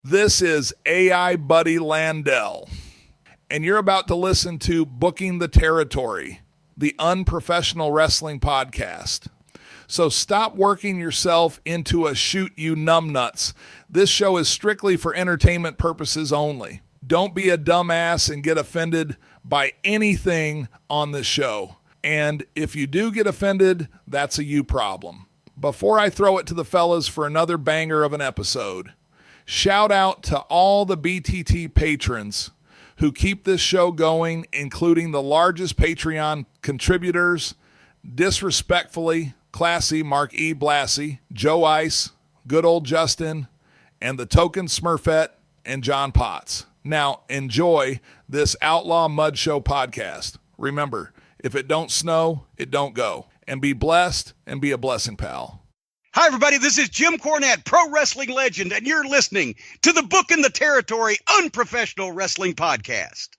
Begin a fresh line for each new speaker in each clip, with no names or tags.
This is AI Buddy Landell, and you're about to listen to Booking the Territory, the unprofessional wrestling podcast. So stop working yourself into a shoot you numbnuts. This show is strictly for entertainment purposes only. Don't be a dumbass and get offended by anything on this show. And if you do get offended, that's a you problem. Before I throw it to the fellas for another banger of an episode, shout out to all the BTT patrons who keep this show going, including the largest Patreon contributors, Disrespectfully, Classy, Mark E. Blassie, Joe Ice, Good Old Justin, and the Token Smurfette and John Potts. Now, enjoy this Outlaw Mud Show podcast. Remember, if it don't snow, it don't go. And be blessed and be a blessing, pal.
Hi, everybody. This is Jim Cornette, pro wrestling legend, and you're listening to the Booking the Territory Unprofessional Wrestling Podcast.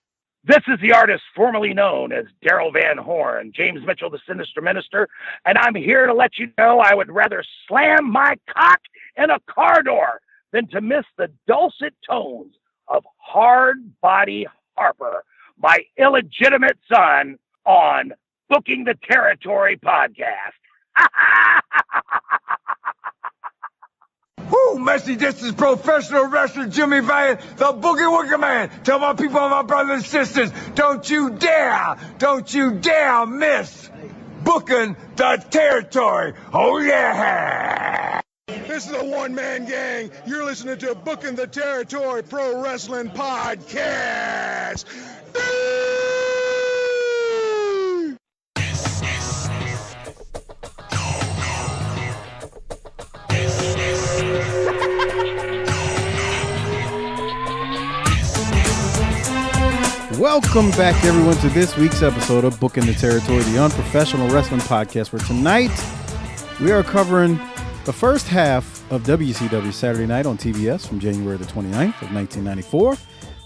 This is the artist formerly known as Daryl Van Horn, James Mitchell, the Sinister Minister, and I'm here to let you know I would rather slam my cock in a car door than to miss the dulcet tones of Hard Body Harper, my illegitimate son, on Booking the Territory podcast.
Woo, Messi, this is professional wrestler Jimmy Valiant, the Boogie Woogie Man. Tell my people, my brothers and sisters, don't you dare miss Booking the Territory. Oh, yeah.
This is a one-man gang. You're listening to Booking the Territory Pro Wrestling Podcast.
Welcome back, everyone, to this week's episode of Booking the Territory, the unprofessional wrestling podcast, where tonight we are covering the first half of WCW Saturday Night on TBS from January the 29th of 1994.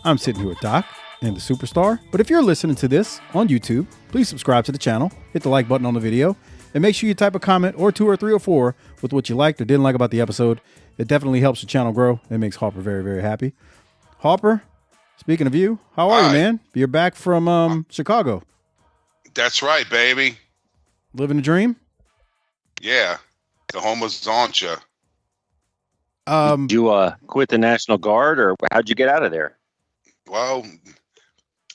I'm sitting here with Doc and the Superstar. But if you're listening to this on YouTube, please subscribe to the channel, hit the like button on the video, and make sure you type a comment or 2 or 3 or 4 with what you liked or didn't like about the episode. It definitely helps the channel grow. It makes Harper very, very happy. Harper, speaking of you, how are you, man? You're back from Chicago.
That's right, baby.
Living the dream?
Yeah. The home was Zoncha.
Did you quit the National Guard, or how'd you get out of there?
Well,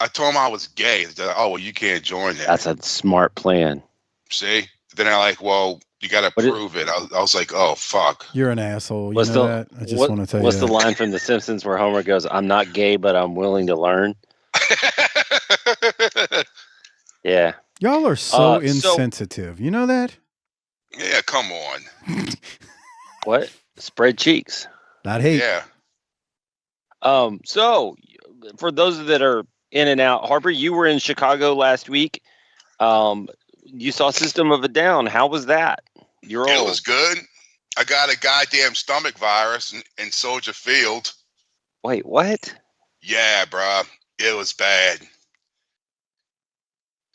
I told him I was gay. They're like, oh, well, you can't join that.
That's a smart plan.
See? Then I like, well, you got to prove it. I was like, oh, fuck.
You're an asshole. You know that? I just want to tell you.
What's the line from The Simpsons where Homer goes, I'm not gay, but I'm willing to learn? Yeah.
Y'all are so insensitive. You know that?
Yeah, come on.
What? Spread cheeks.
Not hate.
Yeah.
So, for those that are in and out, Harper, you were in Chicago last week. You saw System of a Down. How was that?
It was good. I got a goddamn stomach virus in Soldier Field.
Wait, what?
Yeah, bruh. It was bad.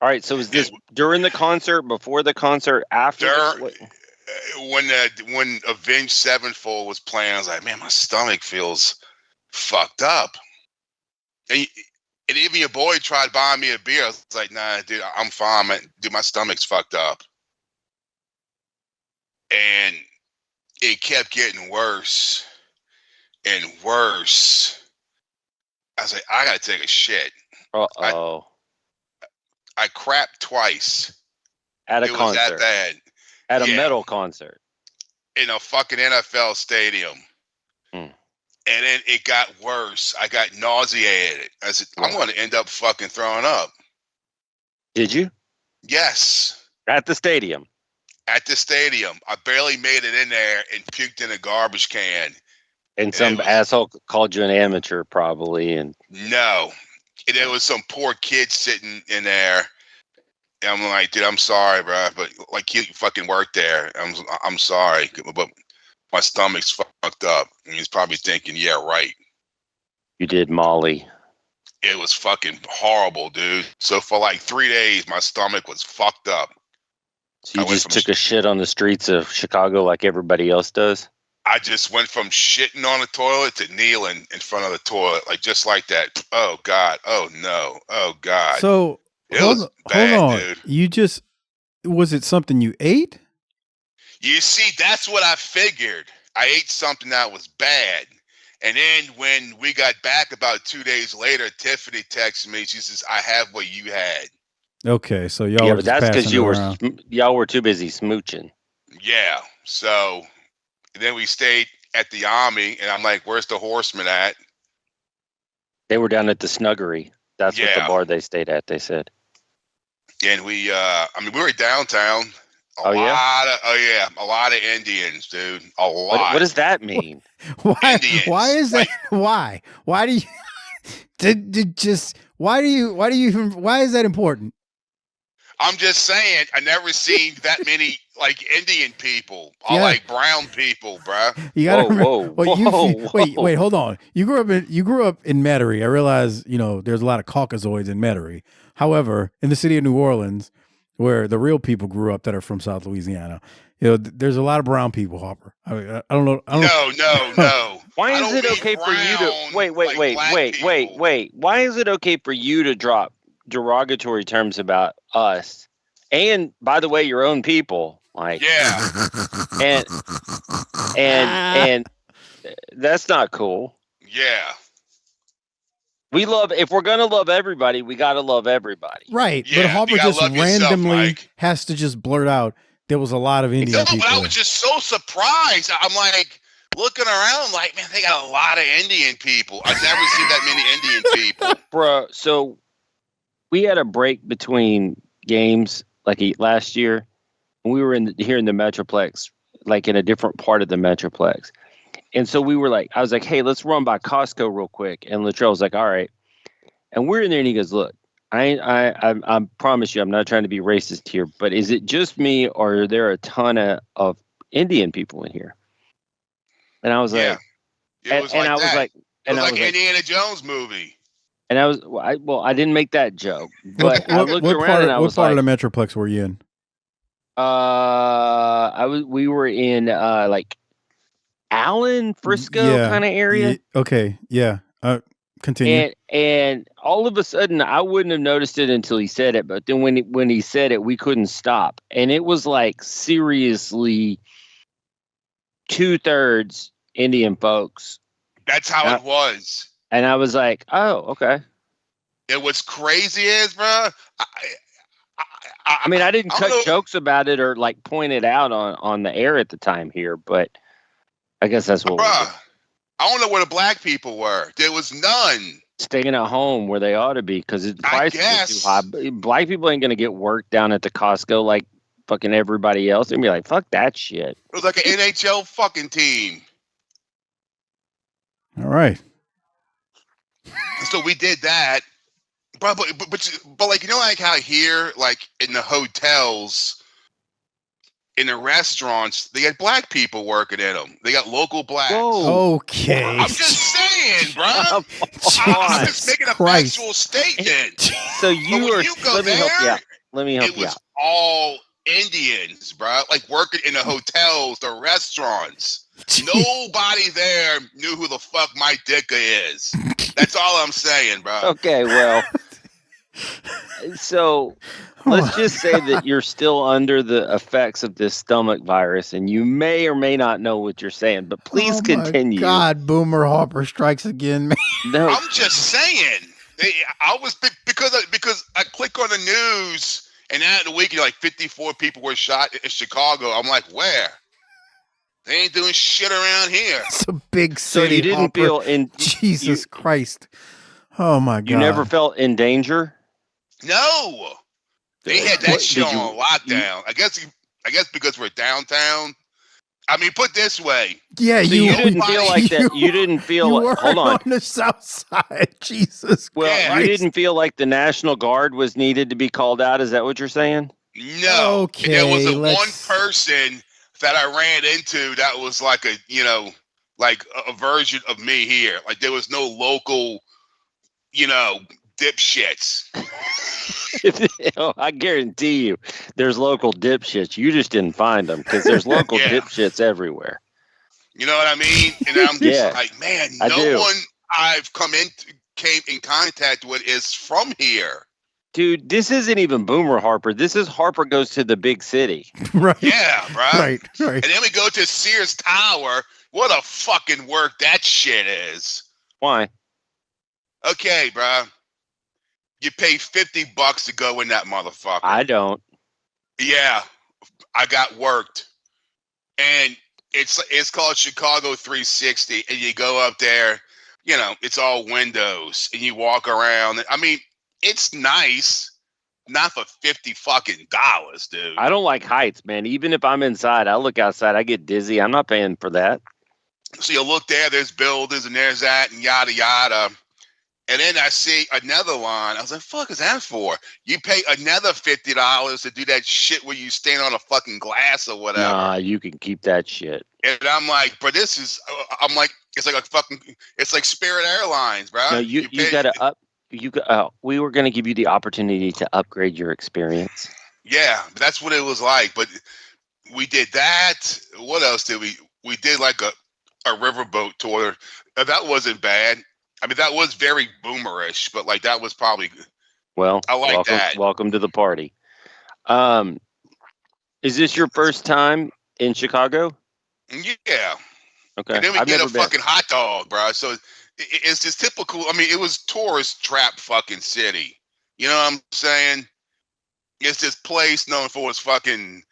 All right, so was this during the concert, before the concert, after?
When Avenged Sevenfold was playing, I was like, man, my stomach feels fucked up. And even your boy tried buying me a beer. I was like, nah, dude, I'm fine, man. Dude, my stomach's fucked up. And it kept getting worse and worse. I was like, I gotta take a shit.
Uh-oh.
I crapped twice.
At a concert.
Was that bad.
At a metal concert.
In a fucking NFL stadium.
Hmm.
And then it got worse. I got nauseated. I said, I'm going to end up fucking throwing up.
Did you?
Yes.
At the stadium?
At the stadium. I barely made it in there and puked in a garbage can.
And some asshole called you an amateur, probably. And
no. There was some poor kid sitting in there. And I'm like, dude, I'm sorry, bro. But like, you fucking worked there. I'm sorry. But my stomach's fucked up. And he's probably thinking, yeah, right.
You did Molly.
It was fucking horrible, dude. So for like 3 days, my stomach was fucked up.
So you just took a shit on the streets of Chicago like everybody else does?
I just went from shitting on the toilet to kneeling in front of the toilet, like just like that. Oh God! Oh no! Oh God!
So
hold
on.
Dude.
You just was it something you ate?
You see, that's what I figured. I ate something that was bad. And then when we got back about 2 days later, Tiffany texted me. She says, "I have what you had."
Okay, so y'all were
but
just
that's because
passing
y'all were too busy smooching.
Yeah. So then we stayed at the Army, and I'm like, "Where's the Horseman at?"
They were down at the Snuggery. That's what the bar they stayed at. They said.
And we were downtown. A lot of Indians, dude. A lot.
What does that mean?
Why?
Indians.
Why is that? Why? Why do you? Why is that important?
I'm just saying, I never seen that many like Indian people or like brown people, bro.
You gotta wait, hold on. You grew up in Metairie. I realize, there's a lot of Caucasoids in Metairie. However, in the city of New Orleans, where the real people grew up that are from South Louisiana, there's a lot of brown people, Harper. I don't know.
No.
Why is it okay for you to wait? Why is it okay for you to drop derogatory terms about us? And by the way, your own people, like and that's not cool.
Yeah.
If we're gonna love everybody, we gotta love everybody.
Right.
Yeah,
but Harper just randomly has to just blurt out there was a lot of Indian people.
But I was just so surprised. I'm like looking around like, man, they got a lot of Indian people. I've never seen that many Indian people.
Bro, so we had a break between games like last year. We were here in the Metroplex, like in a different part of the Metroplex. And so I was like, hey, let's run by Costco real quick. And Latrell was like, all right. And we're in there and he goes, look, I promise you, I'm not trying to be racist here, but is it just me or are there a ton of Indian people in here? And I was like,
it was like Indiana Jones movie.
And I didn't make that joke, but I looked around and I was
like, what part of the Metroplex were you in?
We were in like Allen, Frisco kind of area.
Okay. Yeah. Continue.
And all of a sudden I wouldn't have noticed it until he said it. But then when he said it, we couldn't stop. And it was like seriously 2/3 Indian folks.
That's how it was.
And I was like, oh, okay.
And what's crazy is, bro,
I mean, I didn't cut jokes about it or like point it out on the air at the time here, but I guess that's what.
Bruh, I don't know where the black people were. There was none.
Staying at home where they ought to be because the prices are too high. Black people ain't gonna get work down at the Costco like fucking everybody else. They're gonna be like, fuck that shit.
It was like an NHL fucking team.
All right.
So we did that. But like, like how here, like in the hotels, in the restaurants, they got black people working in them. They got local blacks.
Whoa. Okay.
I'm just saying, bro. I'm just making a factual statement.
So let me help you out.
It was all Indians, bro. Like working in the hotels, the restaurants. Nobody there knew who the fuck Mike Ditka is. That's all I'm saying, bro.
Okay, well. So let's just say that you're still under the effects of this stomach virus and you may or may not know what you're saying, but please continue.
God, Boomer Harper strikes again, man.
No. I'm just saying. I was because I click on the news and at the weekend like 54 people were shot in Chicago. I'm like, where? They ain't doing shit around here.
It's a big city.
So you didn't feel in
Jesus Christ. Oh my God.
You never felt in danger?
No. They had that shit on lockdown. I guess because we're downtown. I mean, put this way.
Yeah,
so you didn't feel like that. You didn't feel like, hold on
the south side. Jesus.
Well, you didn't feel like the National Guard was needed to be called out. Is that what you're saying?
No.
Okay.
There was one person that I ran into that was like a version of me here. Like there was no local, dipshits.
I guarantee you there's local dipshits. You just didn't find them because there's local dipshits everywhere.
You know what I mean? And I'm just
Yeah,
like, man,
I
no
do.
one I've came in contact with is from here.
Dude, this isn't even Boomer Harper. This is Harper Goes to the Big City.
Right.
Yeah, bro.
Right.
And then we go to Sears Tower. What a fucking work that shit is.
Why?
Okay, bro. You pay $50 to go in that motherfucker.
I don't.
Yeah, I got worked. And it's called Chicago 360, and you go up there, you know, it's all windows, and you walk around. I mean, it's nice, not for $50 fucking dollars, dude.
I don't like heights, man. Even if I'm inside, I look outside, I get dizzy. I'm not paying for that.
So you look there, there's buildings, and there's that, and yada yada. And then I see another line. I was like, fuck is that for? You pay another $50 to do that shit where you stand on a fucking glass or whatever.
Nah, you can keep that shit.
And I'm like, but this is, I'm like, it's like a fucking, it's like Spirit Airlines, bro.
No, you gotta up. We were gonna give you the opportunity to upgrade your experience.
Yeah, that's what it was like. But we did that. What else did we? We did like a riverboat tour. That wasn't bad. I mean, that was very boomerish, but like that was probably good.
Well,
I like that.
Welcome to the party. Is this your first time in Chicago?
Yeah.
Okay.
And then we
I've
get a
never been.
fucking hot dog, bro. So it's just typical. I mean, it was tourist trap fucking city. You know what I'm saying? It's this place known for its fucking,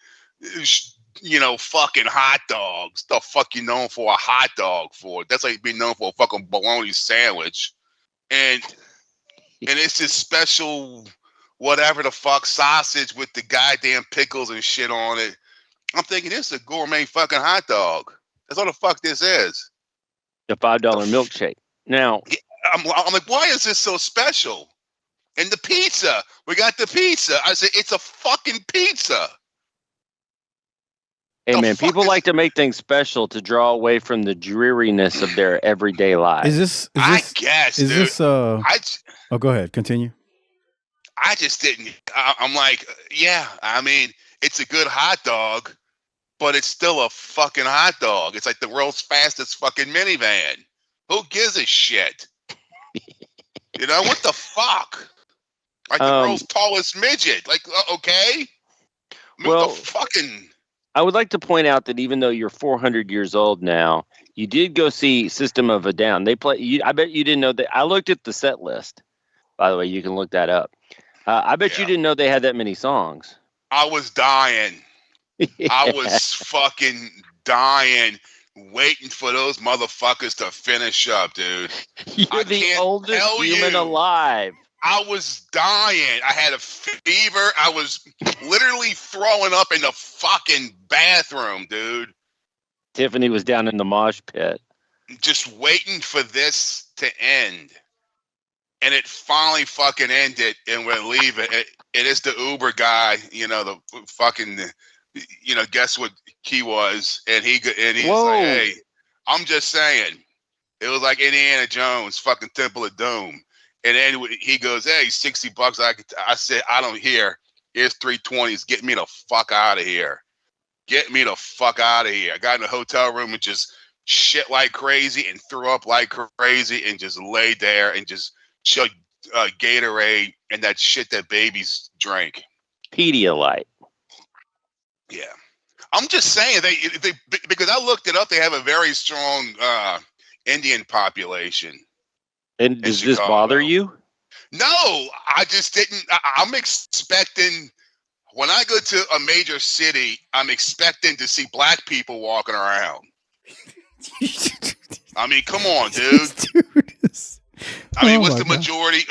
you know, fucking hot dogs. The fuck you known for a hot dog for? That's like being known for a fucking bologna sandwich. And it's this special whatever the fuck sausage with the goddamn pickles and shit on it. I'm thinking this is a gourmet fucking hot dog. That's what the fuck this is.
The $5 milkshake. Now,
I'm like, why is this so special? And the pizza, we got the pizza. I said, it's a fucking pizza.
hey
The
man,
fuck
people
is-
like to make things special to draw away from the dreariness of their everyday lives.
I guess,
is
dude.
this oh, go ahead, continue.
I just didn't. I'm like, yeah, I mean, it's a good hot dog, but it's still a fucking hot dog. It's like the world's fastest fucking minivan. Who gives a shit? You know, what the fuck? Like the world's tallest midget. Like, okay. I mean,
Well,
what the fucking.
I would like to point out that even though you're 400 years old now, you did go see System of a Down. They play. I bet you didn't know that. I looked at the set list. By the way, you can look that up. I bet you didn't know they had that many songs.
I was dying. I was fucking dying, waiting for those motherfuckers to finish up, dude.
You're the oldest human alive.
I was dying. I had a fever. I was literally throwing up in the fucking bathroom, dude.
Tiffany was down in the mosh pit.
Just waiting for this to end. And it finally fucking ended, and we're leaving. It is the Uber guy, you know, the fucking, you know, guess what he was? And he's like, hey, I'm just saying. It was like Indiana Jones, fucking Temple of Doom. And then he goes, hey, $60. I said, I don't hear. Here's 320s. Get me the fuck out of here. Get me the fuck out of here. I got in the hotel room and just shit like crazy and threw up like crazy and just laid there and just chug Gatorade and that shit that babies drink.
Pedialyte.
Yeah. I'm just saying, they because I looked it up, they have a very strong Indian population.
And does this bother you?
No, I just didn't. I'm expecting, when I go to a major city, I'm expecting to see black people walking around. I mean, come on, dude. I mean, what's the majority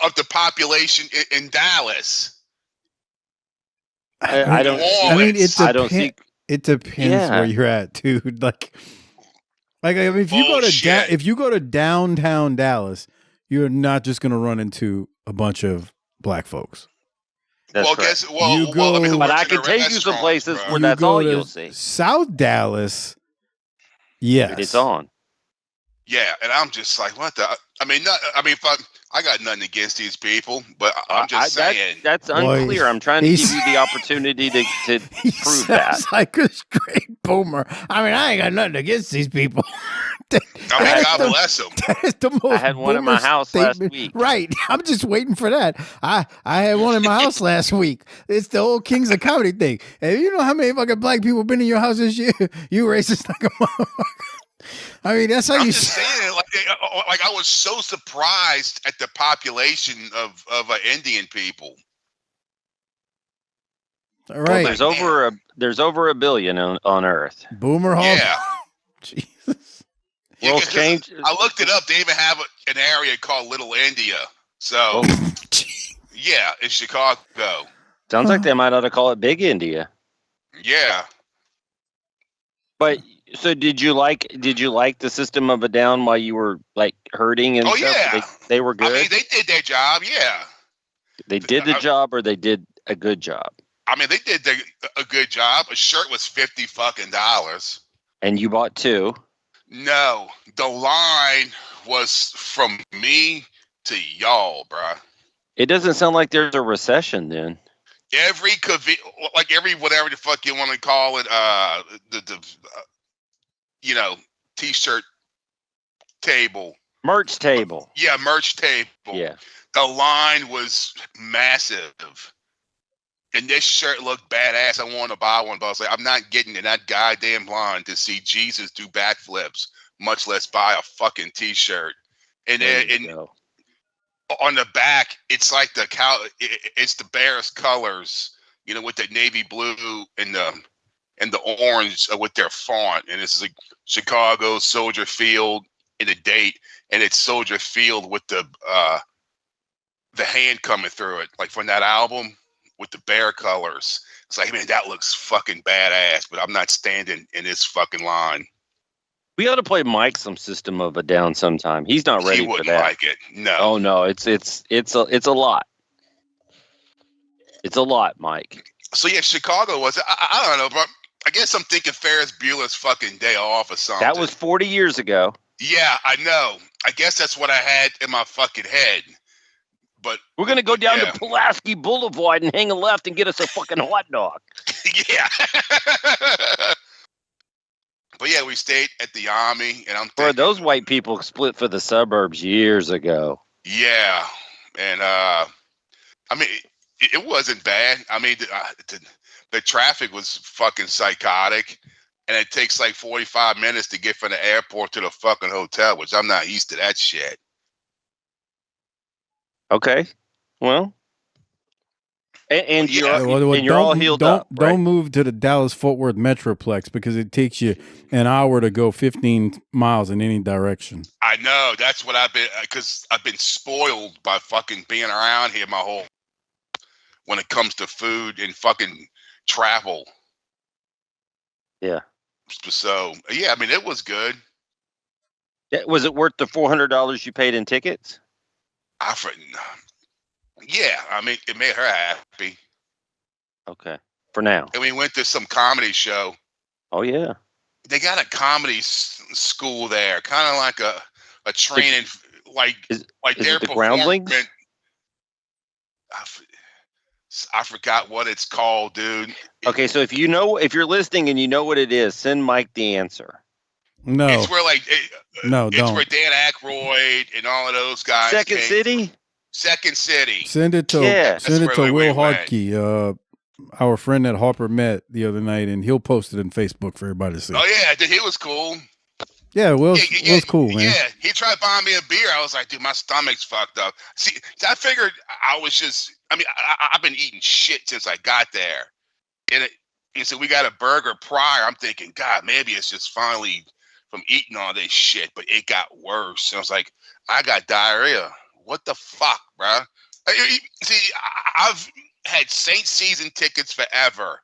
of the population in Dallas?
I don't.
I mean, it depends
Yeah.
where you're at, dude. Like I mean, if you go to downtown Dallas, you're not just gonna run into a bunch of black folks.
That's correct. But I can take you some places where that's all you'll see.
South Dallas, yes,
It's on.
Yeah, and I'm just like, what the? I mean, fuck, I got nothing against these people, but I'm just saying.
That's unclear. I'm trying to give you the opportunity to
He
prove that.
sounds like a straight boomer. I mean, I ain't got nothing against these people.
I mean, God bless them.
That is the most
I had one in my
boomer
house last
statement.
week.
Right. I'm just waiting for that. I had one in my house last week. It's the old Kings of Comedy thing. And you know how many fucking black people been in your house this year? You racist like a motherfucker. I mean, that's how
I'm
you
just saying, like I was so surprised at the population of Indian people.
All right.
Well, there's over a billion on Earth.
Boomer Hall.
Yeah.
Jesus.
Yeah,
World's changed.
I looked it up. They even have an area called Little India. So, yeah, in Chicago.
Sounds like they might ought to call it Big India.
Yeah.
But so did you like the System of a Down while you were like hurting and stuff?
Yeah.
They were good.
I mean, they did their job. Yeah.
They did the job, or they did a good job.
I mean, they did a good job. A shirt was $50.
And you bought two.
No, the line was from me to y'all, bruh.
It doesn't sound like there's a recession then.
Every whatever the fuck you want to call it, t-shirt table,
merch table.
Yeah, merch table.
Yeah,
the line was massive, and this shirt looked badass. I wanted to buy one, but I was like, I'm not getting in that goddamn line to see Jesus do backflips, much less buy a fucking t-shirt. And on the back, it's like it's the Bears colors, with the navy blue and the orange with their font, and this is like Chicago, Soldier Field, and the date, and it's Soldier Field with the hand coming through it, like from that album with the bear colors. It's like, man, that looks fucking badass, but I'm not standing in this fucking line.
We ought to play Mike some System of a Down sometime. He's not ready
for that. He wouldn't like it. No.
Oh no, it's a lot. It's a lot, Mike.
So yeah, Chicago was. I don't know, but I guess I'm thinking Ferris Bueller's fucking Day Off or something.
That was 40 years ago.
Yeah, I know. I guess that's what I had in my fucking head. But
we're gonna go down to Pulaski Boulevard and hang a left and get us a fucking hot dog.
Yeah. But yeah, we stayed at the Army, and I'm
thinking, those white people split for the suburbs years ago.
Yeah, and I mean, it wasn't bad. I mean, the traffic was fucking psychotic, and it takes like 45 minutes to get from the airport to the fucking hotel, which I'm not used to that shit.
Okay, well. And you're all healed up.
Don't
right?
move to the Dallas-Fort Worth Metroplex because it takes you an hour to go 15 miles in any direction.
I know. That's what I've been spoiled by fucking being around here my whole. When it comes to food and fucking travel.
Yeah.
So yeah, I mean, it was good.
Was it worth the $400 you paid in tickets?
Yeah, I mean, it made her happy.
Okay, for now.
And we went to some comedy show.
Oh yeah.
They got a comedy school there, kind of like a training, like their
the Groundlings.
I forgot what it's called, dude.
Okay, so if you're listening and you know what it is, send Mike the answer.
No,
it's where
don't.
Where Dan Aykroyd and all of those guys.
Second City.
Send it to Will Hartke, our friend that Harper met the other night, and he'll post it on Facebook for everybody to see.
Oh yeah, he was cool.
Yeah, Will's cool, man.
Yeah, he tried buying me a beer. I was like, dude, my stomach's fucked up. See, I figured I was just. I mean, I've been eating shit since I got there, and so we got a burger prior. I'm thinking, God, maybe it's just finally from eating all this shit, but it got worse. And I was like, I got diarrhea. What the fuck, bro? See, I've had Saints season tickets forever.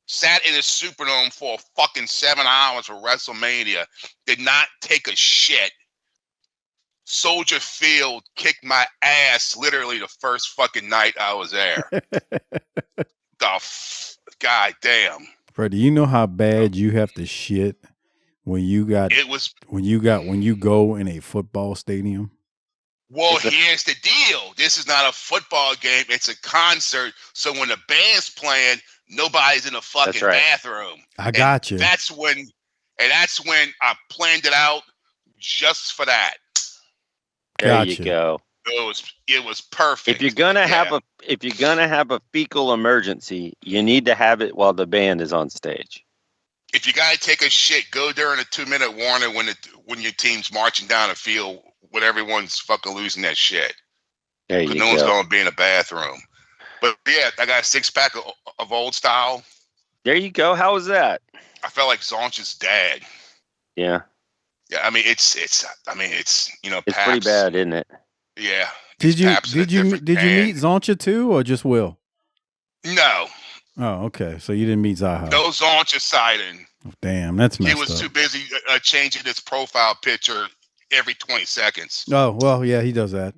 Sat in a Superdome for a fucking 7 hours for WrestleMania. Did not take a shit. Soldier Field kicked my ass literally the first fucking night I was there. God damn.
Bro, do you know how bad you have to shit when you go in a football stadium?
Well, here's the deal. This is not a football game. It's a concert. So when the band's playing, nobody's in the fucking bathroom.
I got you.
That's when I planned it out just for that.
There you go.
It was perfect.
If you're gonna have a fecal emergency, you need to have it while the band is on stage.
If you gotta take a shit, go during a 2-minute warning when your team's marching down the field when everyone's fucking losing that shit.
There you go.
No one's gonna be in the bathroom. But yeah, I got a 6-pack of old style.
There you go. How was that?
I felt like Zonch's dad.
Yeah.
Yeah, I mean it's
It's
Pabst.
pretty bad, isn't it?
Yeah.
Did you meet Zoncha too, or just Will?
No.
Oh, okay. So you didn't meet Zaha.
No Zoncha sighting.
Oh, damn, that's messed up.
He was too busy changing his profile picture every 20 seconds.
Oh, well, yeah, he does that.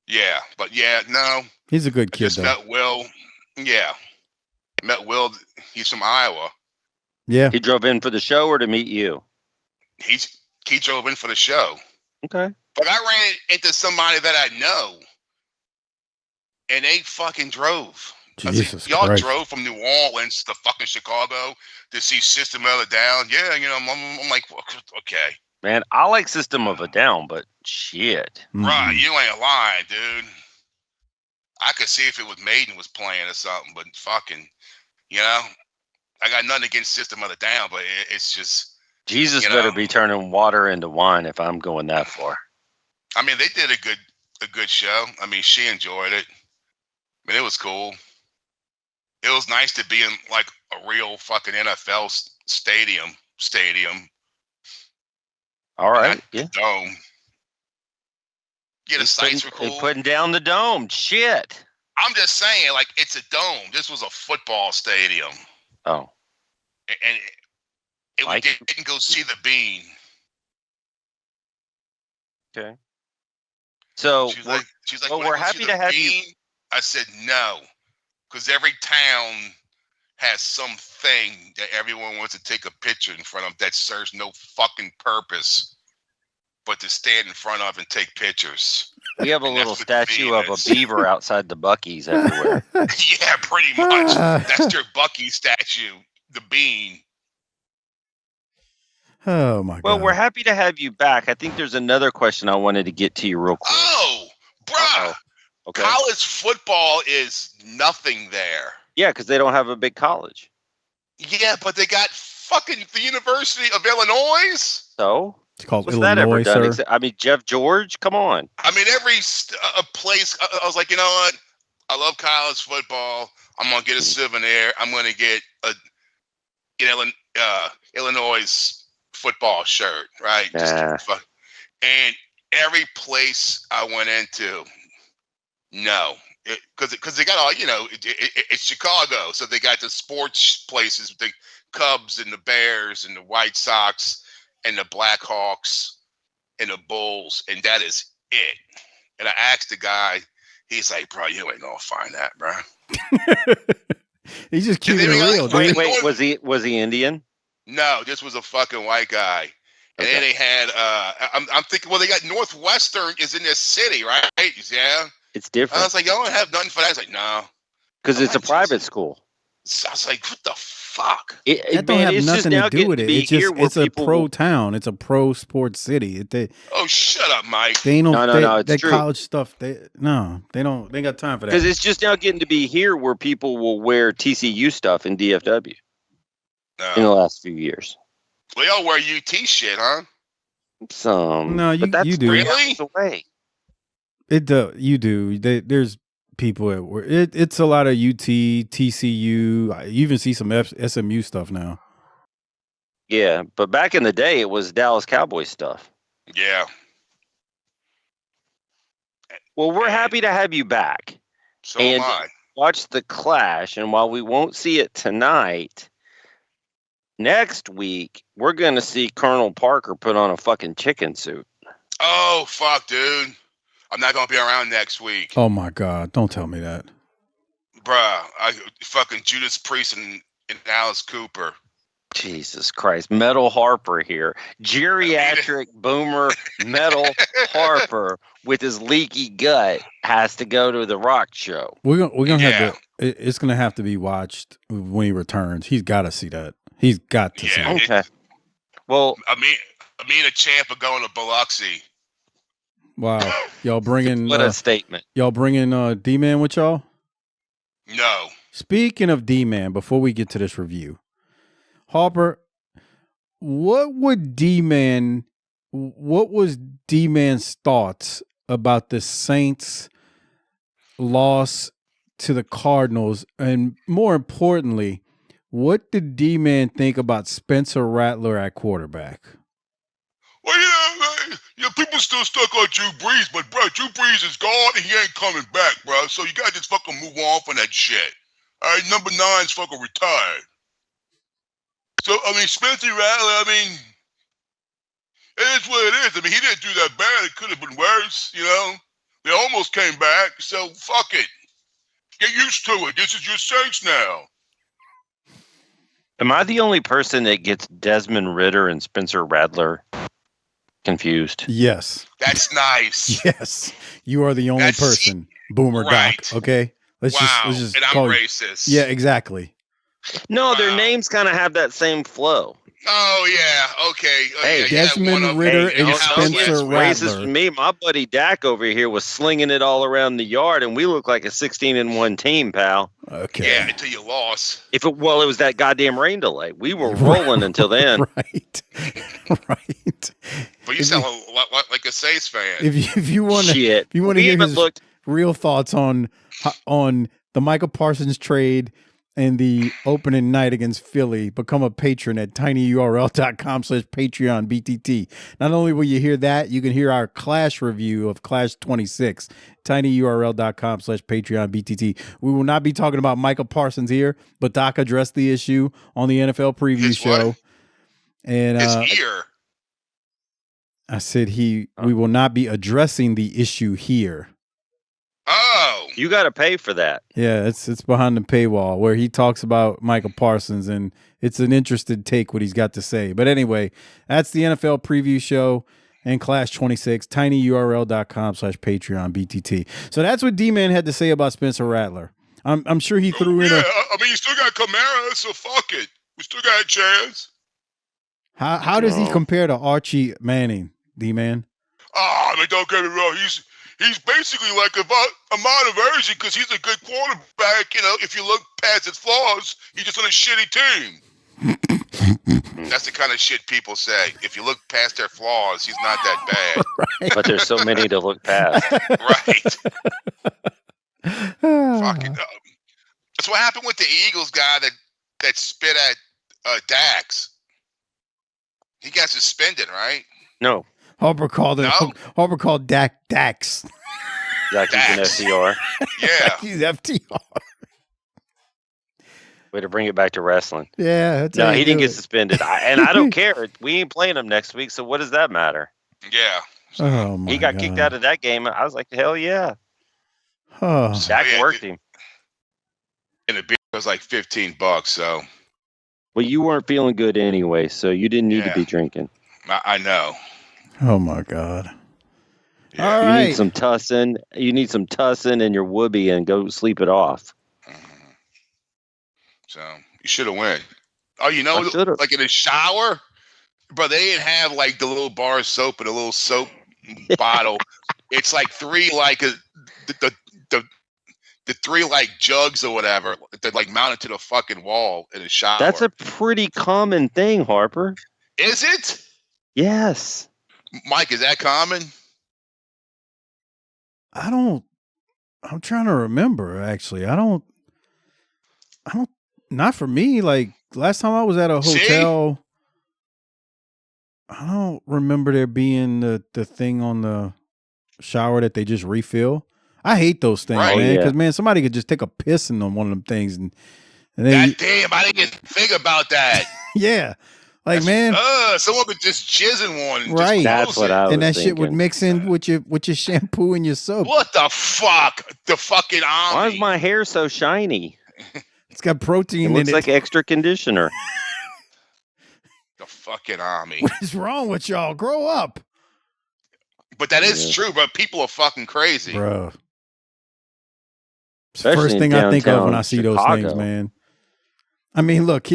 Yeah, but yeah, no.
He's a good kid,
just
though.
Met Will. Yeah. Met Will. He's from Iowa.
Yeah.
He drove in for the show or to meet you?
He drove in for the show.
Okay.
But I ran into somebody that I know, and they fucking drove.
Jesus
y'all
Christ.
drove from New Orleans to fucking Chicago to see System of a Down. Yeah, I'm like, okay.
Man, I like System of a Down, but shit.
Right, you ain't lying, dude. I could see if it was Maiden was playing or something, but fucking, I got nothing against System of a Down, but it's just.
Jesus better be turning water into wine if I'm going that far.
I mean, they did a good show. I mean, she enjoyed it. I mean, it was cool. It was nice to be in like a real fucking NFL stadium.
All right. Yeah.
Dome. Yeah, the sights were cool.
Putting down the dome. Shit.
I'm just saying, like, it's a dome. This was a football stadium.
Oh.
And we didn't go see the Bean.
Okay. So
she's like,
we're happy to have you.
I said no, because every town has something that everyone wants to take a picture in front of that serves no fucking purpose but to stand in front of and take pictures.
We have a little statue of a beaver outside the Buc-ee's everywhere.
Yeah, pretty much. That's your Buc-ee statue, the Bean.
Oh my God.
Well, we're happy to have you back. I think there's another question I wanted to get to you real quick.
Oh, bruh. Okay. College football is nothing there.
Yeah, because they don't have a big college.
Yeah, but they got fucking the University of Illinois.
So?
It's called
What's
Illinois,
that ever done?
sir?
I mean, Jeff George, come on.
I mean, every place, I was like, you know what? I love college football. I'm going to get a souvenir. I'm going to get a Illinois football shirt, right?
Nah.
And every place I went into, no. Because they got all, it's Chicago. So they got the sports places, the Cubs and the Bears and the White Sox and the Blackhawks and the Bulls. And that is it. And I asked the guy, he's like, bro, you ain't going to find that, bro.
He's just keeping it real, dude.
Wait, was he Indian?
No, this was a fucking white guy. And then they had, I'm thinking, well, they got Northwestern is in this city, right? Yeah.
It's different.
I was like, y'all don't have nothing for that. I was like, no.
Because it's a private school.
I was like, what the fuck?
That don't have nothing to do with it. It's a pro town. It's a pro sports city.
Oh, shut up, Mike.
They don't.
No, it's
that
true.
college stuff. They don't. They ain't got time for that.
Because it's just now getting to be here where people will wear TCU stuff in DFW in the last few years.
Well, y'all wear UT shit, huh?
No, you do.
Really?
Way.
You do. There's people at work. It's a lot of UT, TCU. I even see some SMU stuff now.
Yeah, but back in the day, it was Dallas Cowboys stuff.
Yeah.
Well, we're happy to have you back.
So am I.
Watch the Clash, and while we won't see it tonight, next week we're going to see Colonel Parker put on a fucking chicken suit.
Oh, fuck, dude. I'm not going to be around next week.
Oh, my God. Don't tell me that.
Bruh, fucking Judas Priest and Alice Cooper.
Jesus Christ. Metal Harper here. Geriatric boomer metal Harper with his leaky gut has to go to the Rock show.
We're gonna have to. It's gonna have to be watched when he returns. He's got to see that. He's got to see it.
Okay. Well,
I mean, a champ are going to Biloxi.
Wow, y'all bringing
what a statement.
Y'all bringing D-Man with y'all?
No.
Speaking of D-Man, before we get to this review, Harper, what was D-Man's thoughts about the Saints' loss to the Cardinals? And more importantly, what did D-Man think about Spencer Rattler at quarterback?
Well, people still stuck on Drew Brees, but, bro, Drew Brees is gone and he ain't coming back, bro. So you got to just fucking move on from that shit. All right, number 9's fucking retired. So, I mean, Spencer Rattler, I mean, it is what it is. I mean, he didn't do that bad. It could have been worse, you know? They almost came back, so fuck it. Get used to it. This is your Saints now.
Am I the only person that gets Desmond Ridder and Spencer Rattler confused?
Yes.
That's nice.
Yes. You are the only person, Boomer
right.
Doc. Okay? Let's just
and I'm
call
racist.
Yeah, exactly.
No, their names kind of have that same flow.
Oh, yeah. Okay.
Hey, Desmond Ridder and Spencer Rattler.
Racist for me. My buddy Dak over here was slinging it all around the yard, and we look like a 16-1 team, pal.
Okay.
Yeah, until you lost.
It was that goddamn rain delay. We were rolling until then.
Right. Right.
But you sound a lot like a Saints fan.
If you want to hear his real thoughts on the Michael Parsons trade and the opening night against Philly, become a patron at tinyurl.com/Patreon BTT. Not only will you hear that, you can hear our Clash review of Clash 26, tinyurl.com/Patreon BTT. We will not be talking about Michael Parsons here, but Doc addressed the issue on the NFL preview show. And
here.
I said we will not be addressing the issue here.
Oh,
you got to pay for that.
Yeah, it's behind the paywall where he talks about Michael Parsons, and it's an interesting take what he's got to say. But anyway, that's the NFL preview show and Clash 26, tinyurl.com/Patreon BTT. So that's what D-Man had to say about Spencer Rattler. I'm sure he threw in
I mean, you still got Kamara, so fuck it. We still got a chance.
How does he compare to Archie Manning, D-Man?
I mean, don't get me wrong. He's basically like a modern version because he's a good quarterback. You know, if you look past his flaws, he's just on a shitty team. That's the kind of shit people say. If you look past their flaws, he's not that bad.
Right.
But there's so many to look past.
Right. Fucking. That's what happened with the Eagles guy that spit at Dax. He got suspended, right?
No.
Harper called Dak Dax.
Like he's an FTR.
Yeah.
He's FTR.
Way to bring it back to wrestling.
Yeah.
No, he didn't get suspended. I don't care. We ain't playing him next week, so what does that matter?
Yeah.
Oh my
He got
God.
kicked out of that game. I was like, hell yeah.
Oh.
Dak worked him.
And the beer was like $15, so.
Well, you weren't feeling good anyway, so you didn't need to be drinking.
I know.
Oh my God.
Yeah.
All
You
right.
need some tussin. You need some tussin in your whoopee and go sleep it off.
So you should have went. Oh, you know,
I should've.
like in the shower, bro, they didn't have like the little bar of soap and a little soap bottle. It's like three like the 3 like jugs or whatever that like mounted to the fucking wall in the shower.
That's a pretty common thing, Harper.
Is it?
Yes.
Mike, is that common?
I'm trying to remember actually. I don't not for me. Like last time I was at a hotel, I don't remember there being the thing on the shower that they just refill. I hate those things, man. Because man, somebody could just take a piss in on one of them things, and then
God damn, I didn't even think about that.
yeah, like man,
someone could just jizz in one, and
right?
Just
That's what I was
and that
thinking.
shit would mix in with your shampoo and your soap.
What the fuck? The fucking army.
Why is my hair so shiny?
It's got protein
It looks
in
like
it.
extra conditioner.
fucking army.
What is wrong with y'all? Grow up.
But that is true, but people are fucking crazy.
Bro.
Especially
First
in
thing I think of when I
downtown
see those
Chicago.
things, man. I mean, look,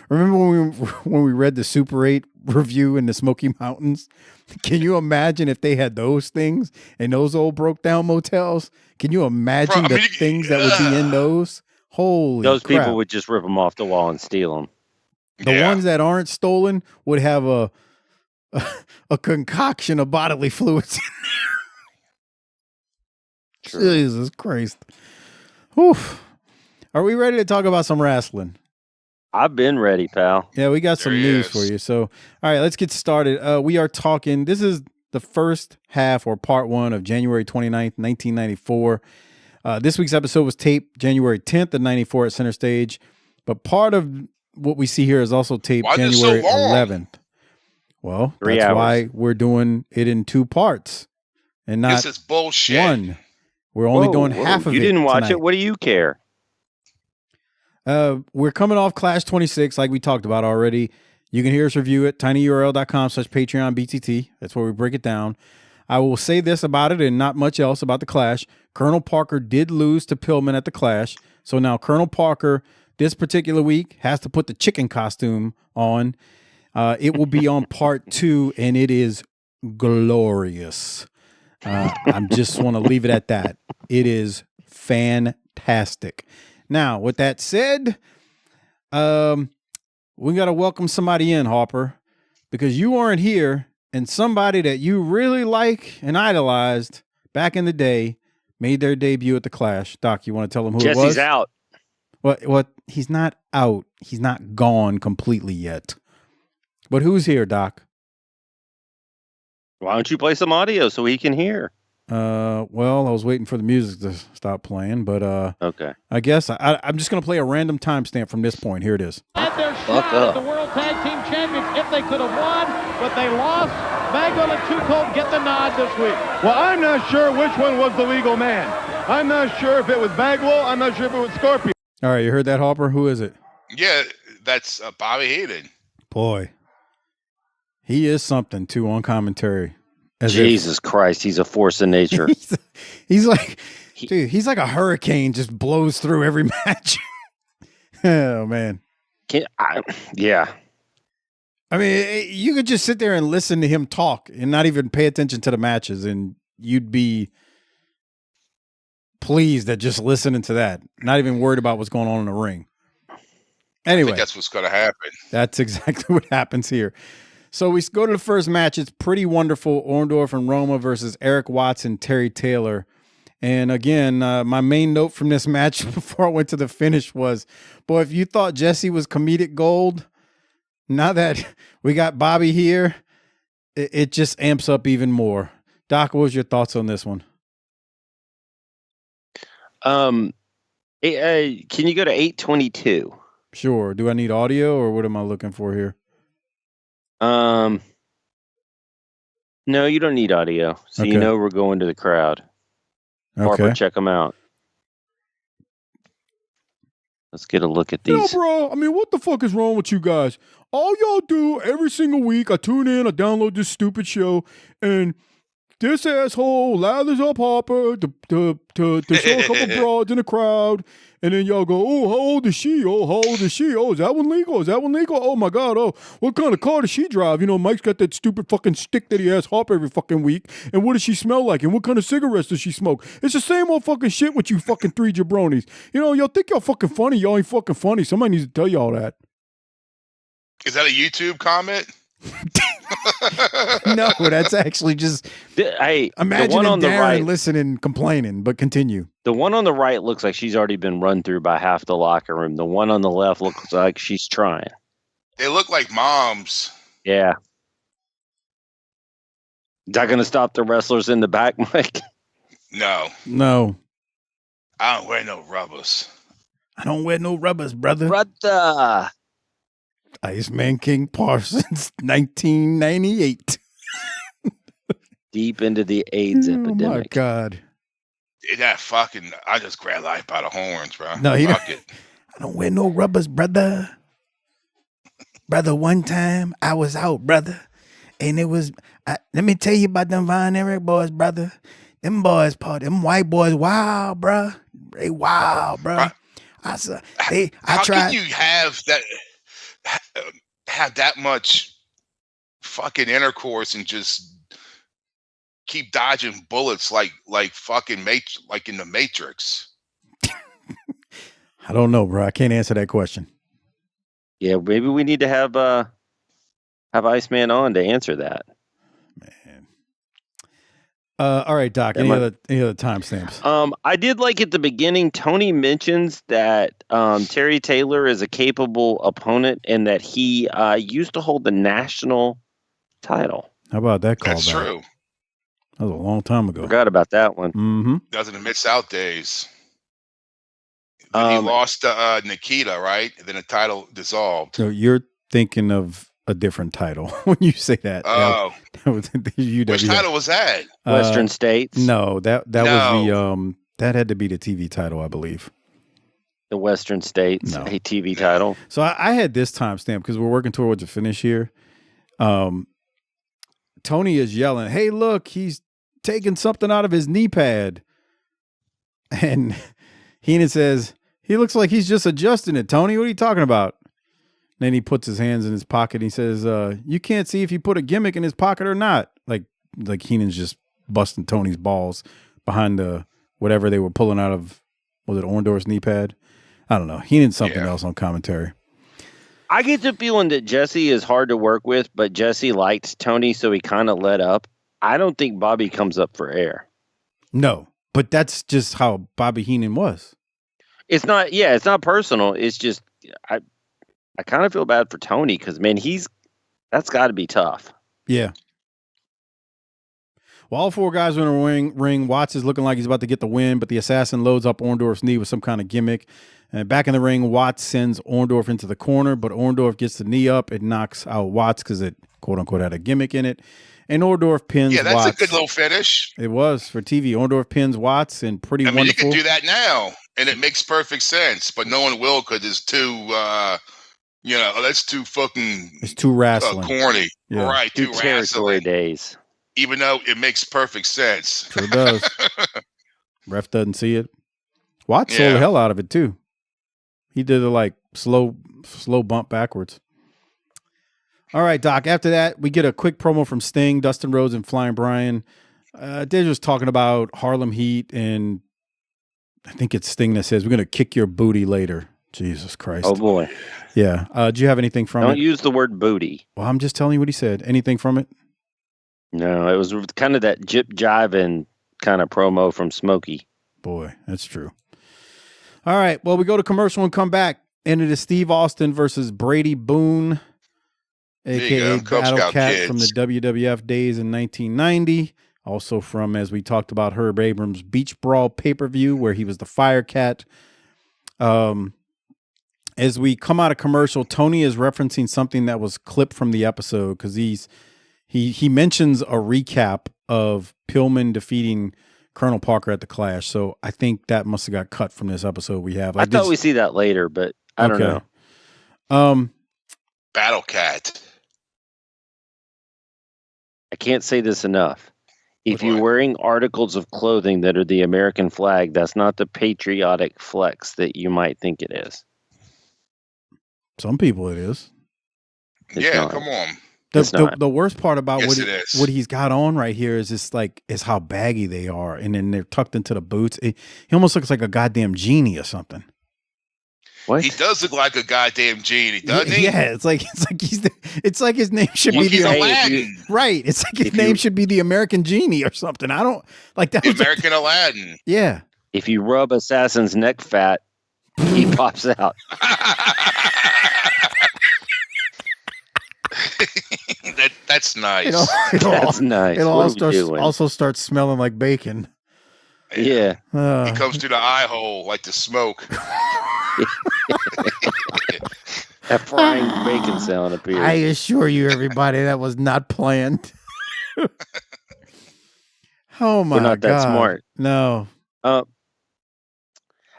remember when we read the Super 8 review in the Smoky Mountains? Can you imagine if they had those things in those old broke down motels? Can you imagine the things that would be in those? Holy
Those
crap.
people would just rip them off the wall and steal them.
The ones that aren't stolen would have a concoction of bodily fluids in there.
True.
Jesus Christ. Oof. Are we ready to talk about some wrestling?
I've been ready, pal.
Yeah, we got some news for you. So, all right, let's get started. We are talking, this is the first half or part one of January 29th, 1994. This week's episode was taped January 10th of 94 at Center Stage, but part of what we see here is also taped January 11th. Well,
3
that's
hours.
why we're doing it in two parts and not
This is bullshit.
one. We're only doing half of it.
You didn't watch
tonight.
it. What do you care?
We're coming off Clash 26, like we talked about already. You can hear us review it, tinyurl.com/PatreonBTT. That's where we break it down. I will say this about it and not much else about the Clash. Colonel Parker did lose to Pillman at the Clash. So now Colonel Parker, this particular week, has to put the chicken costume on. It will be on part 2, and it is glorious. I just want to leave it at that. It is fantastic. Now, with that said, we got to welcome somebody in, Harper, because you aren't here, and somebody that you really like and idolized back in the day made their debut at the Clash. Doc, you want to tell them who it was?
Jesse's out.
What? He's not out. He's not gone completely yet. But who's here, Doc?
Why don't you play some audio so he can hear?
Well, I was waiting for the music to stop playing, but
Okay.
I guess I'm just gonna play a random timestamp from this point. Here it is.
Had their shot at the World Tag Team Champions if they could have won, but they lost. Bagwell and Too Cold get the nod this week.
Well, I'm not sure which one was the legal man. I'm not sure if it was Bagwell. I'm not sure if it was Scorpion.
All right, you heard that, Harper? Who is it?
Yeah, that's Bobby Heenan.
Boy, he is something too on commentary.
Jesus Christ, he's a force of nature.
he's like, dude, he's like a hurricane, just blows through every match. Oh man.
Yeah.
I mean, you could just sit there and listen to him talk and not even pay attention to the matches, and you'd be pleased at just listening to that, not even worried about what's going on in the ring. Anyway,
I think that's what's going to happen.
That's exactly what happens here. So we go to the first match. It's Pretty Wonderful, Orndorff and Roma versus Eric Watts and Terry Taylor. And again, my main note from this match before I went to the finish was, boy, if you thought Jesse was comedic gold, now that we got Bobby here, it just amps up even more. Doc, what was your thoughts on this one?
Can you go to 822?
Sure. Do I need audio or what am I looking for here?
No, you don't need audio. So
Okay.
you know we're going to the crowd. Harper,
Okay.
check them out. Let's get a look at
Yo,
these.
bro, I mean, what the fuck is wrong with you guys? All y'all do every single week, I tune in, I download this stupid show, and this asshole lathers up Harper to show a couple broads in the crowd, and then y'all go, oh, how old is she? Oh, how old is she? Oh, is that one legal? Is that one legal? Oh, my God. Oh, what kind of car does she drive? You know, Mike's got that stupid fucking stick that he has Harper every fucking week, and what does she smell like? And what kind of cigarettes does she smoke? It's the same old fucking shit with you fucking three jabronis. You know, y'all think y'all fucking funny. Y'all ain't fucking funny. Somebody needs to tell y'all that.
Is that a YouTube comment?
No, that's actually just
Hey,
imagine
the one on the
Darren
right.
listening, complaining, but continue.
The one on the right looks like she's already been run through by half the locker room. The one on the left looks like she's trying.
They look like moms.
Yeah. Is that going to stop the wrestlers in the back, Mike?
No,
I don't wear no rubbers.
I don't wear no rubbers, brother.
Brother.
Iceman King Parsons, 1998.
Deep into the AIDS epidemic.
Oh my God.
That fucking, I just grab life by the horns, bro.
No, he
Fuck
don't.
it.
I don't wear no rubbers, brother. Brother, one time I was out, brother. And it was, let me tell you about them Von Erich boys, brother. Them boys, them white boys, wild, bruh. They wild, bruh.
How
tried.
can you have that much fucking intercourse and just keep dodging bullets like fucking like in the Matrix?
I don't know, bro. I can't answer that question.
Yeah, maybe we need to have Iceman on to answer that.
Man. All right, Doc. Any other timestamps?
I did like at the beginning, Tony mentions that Terry Taylor is a capable opponent and that he used to hold the national title.
How about that call?
That's true.
That was a long time ago.
Forgot about that one.
Mm-hmm.
That was in the Mid-South days. Then he lost to Nikita, right? And then the title dissolved.
So you're thinking of a different title when you say that.
Oh.
That was the UWF.
Which title was that?
Western States?
No, that was the that had to be the TV title, I believe.
The Western States, a TV title.
So I had this timestamp because we're working towards a finish here. Tony is yelling, "Hey, look, he's taking something out of his knee pad." And Heenan says, "He looks like he's just adjusting it, Tony. What are you talking about?" Then he puts his hands in his pocket. And he says, "You can't see if he put a gimmick in his pocket or not." Like Heenan's just busting Tony's balls behind the whatever they were pulling out of. Was it Orndorff's knee pad? I don't know. Heenan's something else on commentary.
I get the feeling that Jesse is hard to work with, but Jesse liked Tony, so he kind of let up. I don't think Bobby comes up for air.
No, but that's just how Bobby Heenan was.
It's not personal. It's just I kind of feel bad for Tony because, man, that's got to be tough.
Yeah. Well, all four guys are in the ring. Watts is looking like he's about to get the win, but the assassin loads up Orndorff's knee with some kind of gimmick. And back in the ring, Watts sends Orndorff into the corner, but Orndorff gets the knee up. It knocks out Watts because it, quote unquote, had a gimmick in it. And Orndorff pins Watts.
Yeah, that's a good little finish.
It was for TV. Orndorff pins Watts and wonderful.
You can do that now, and it makes perfect sense, but no one will because it's too, that's too fucking.
It's too wrestling.
Corny.
Yeah.
Right,
too territory days.
Even though it makes perfect sense.
Sure does. Ref doesn't see it. Watts sold the hell out of it, too. He did a slow bump backwards. All right, Doc. After that, we get a quick promo from Sting, Dustin Rhodes, and Flying Brian. They're just talking about Harlem Heat, and I think it's Sting that says, "We're going to kick your booty later." Jesus Christ.
Oh, boy.
Yeah. Do you have anything from it?
Don't use the word booty.
Well, I'm just telling you what he said. Anything from it?
No, it was kind of that jip jiving kind of promo from Smokey.
Boy, that's true. All right. Well, we go to commercial and come back. And it is Steve Austin versus Brady Boone, a.k.a. Battle Cat from the WWF days in 1990. Also from, as we talked about, Herb Abrams' Beach Brawl pay-per-view where he was the Fire Cat. As we come out of commercial, Tony is referencing something that was clipped from the episode because he mentions a recap of Pillman defeating Colonel Parker at the Clash. So I think that must have got cut from this episode we have.
I thought we see that later, but I don't know.
Battle Cat.
I can't say this enough. If you're wearing articles of clothing that are the American flag, that's not the patriotic flex that you might think it is.
Some people it is.
Come on.
The worst part about what he's got on right here is just is how baggy they are, and then they're tucked into the boots. He almost looks like a goddamn genie or something.
What?
He does look like a goddamn genie, doesn't he?
Yeah, it's like his name should be the
Aladdin.
Right. It's like his name should be the American Genie or something. I don't like that.
The American Aladdin.
Yeah.
If you rub Assassin's neck fat, he pops out.
That's nice.
That's nice.
It also starts smelling like bacon.
Yeah.
He comes through the eye hole like the smoke.
That frying bacon sound appears.
I assure you, everybody, that was not planned. Oh my God.
We're not that smart.
No.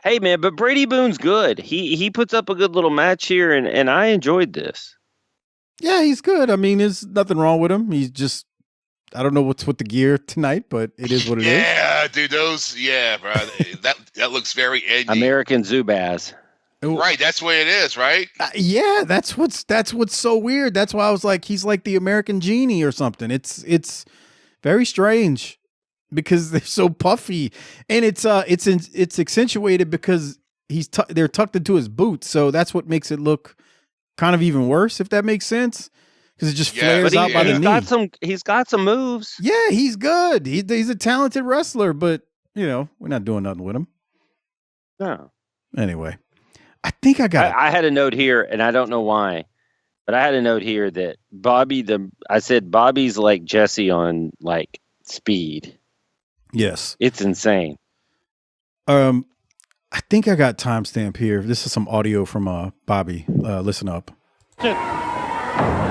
Hey man, but Brady Boone's good. He puts up a good little match here, and I enjoyed this.
Yeah, he's good. I mean, there's nothing wrong with him. He's just, I don't know what's with the gear tonight, but it is what it is.
Yeah, dude, bro. that looks very edgy.
American Zubaz.
Right, that's the way it is, right?
Yeah, that's what's so weird. That's why I was like, he's like the American Genie or something. It's very strange because they're so puffy, and it's accentuated because they're tucked into his boots, so that's what makes it look kind of even worse, if that makes sense. Because it just flares out by the knee.
He's got some moves.
Yeah, he's good. He's a talented wrestler, but we're not doing nothing with him.
No.
Anyway, I think I got.
I had a note here, and I don't know why, but I had a note here that I said Bobby's like Jesse on like speed.
Yes,
it's insane.
I think I got timestamp here. This is some audio from Bobby. Listen up.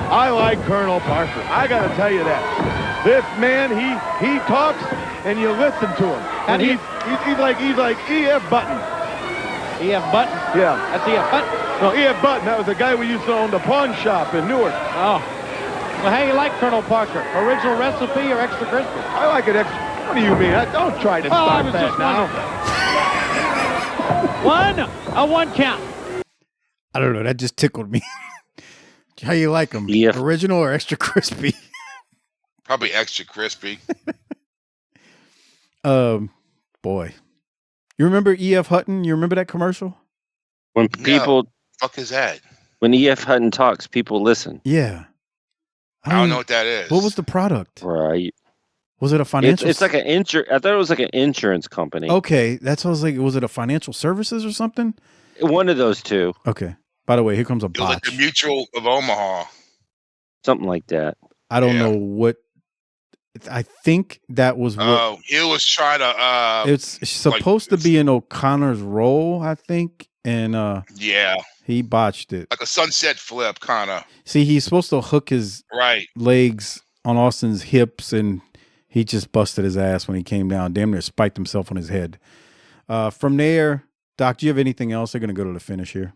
I like Colonel Parker. I got to tell you that. This man, he talks and you listen to him. And he's like E.F. Button. E.F. Button? Yeah. That's E.F. Button? No, E.F. Button. That was the guy we used to own the pawn shop in Newark. Oh. Well, how you like Colonel Parker? Original recipe or extra crispy? I like it extra. What do you mean? Don't try to start that now. One count.
I don't know. That just tickled me. How you like them? Original or extra crispy?
Probably extra crispy.
Boy. You remember E.F. Hutton? You remember that commercial?
When people
fuck is that?
When E.F. Hutton talks, people listen.
Yeah.
I don't know what that is.
What was the product?
Right.
Was it a financial?
It's like an insurance. I thought it was like an insurance company.
Okay, that's what I was like. Was it a financial services or something?
One of those two.
Okay. By the way, here comes a
botch. It was like the Mutual of Omaha.
Something like that.
I don't know what. I think that was.
Oh, he was trying to.
It's supposed to be in O'Connor's role, I think, and
yeah,
he botched it.
Like a sunset flip, kind of.
See, he's supposed to hook his legs on Austin's hips, and he just busted his ass when he came down. Damn near spiked himself on his head. From there, Doc, do you have anything else? They're going to go to the finish here.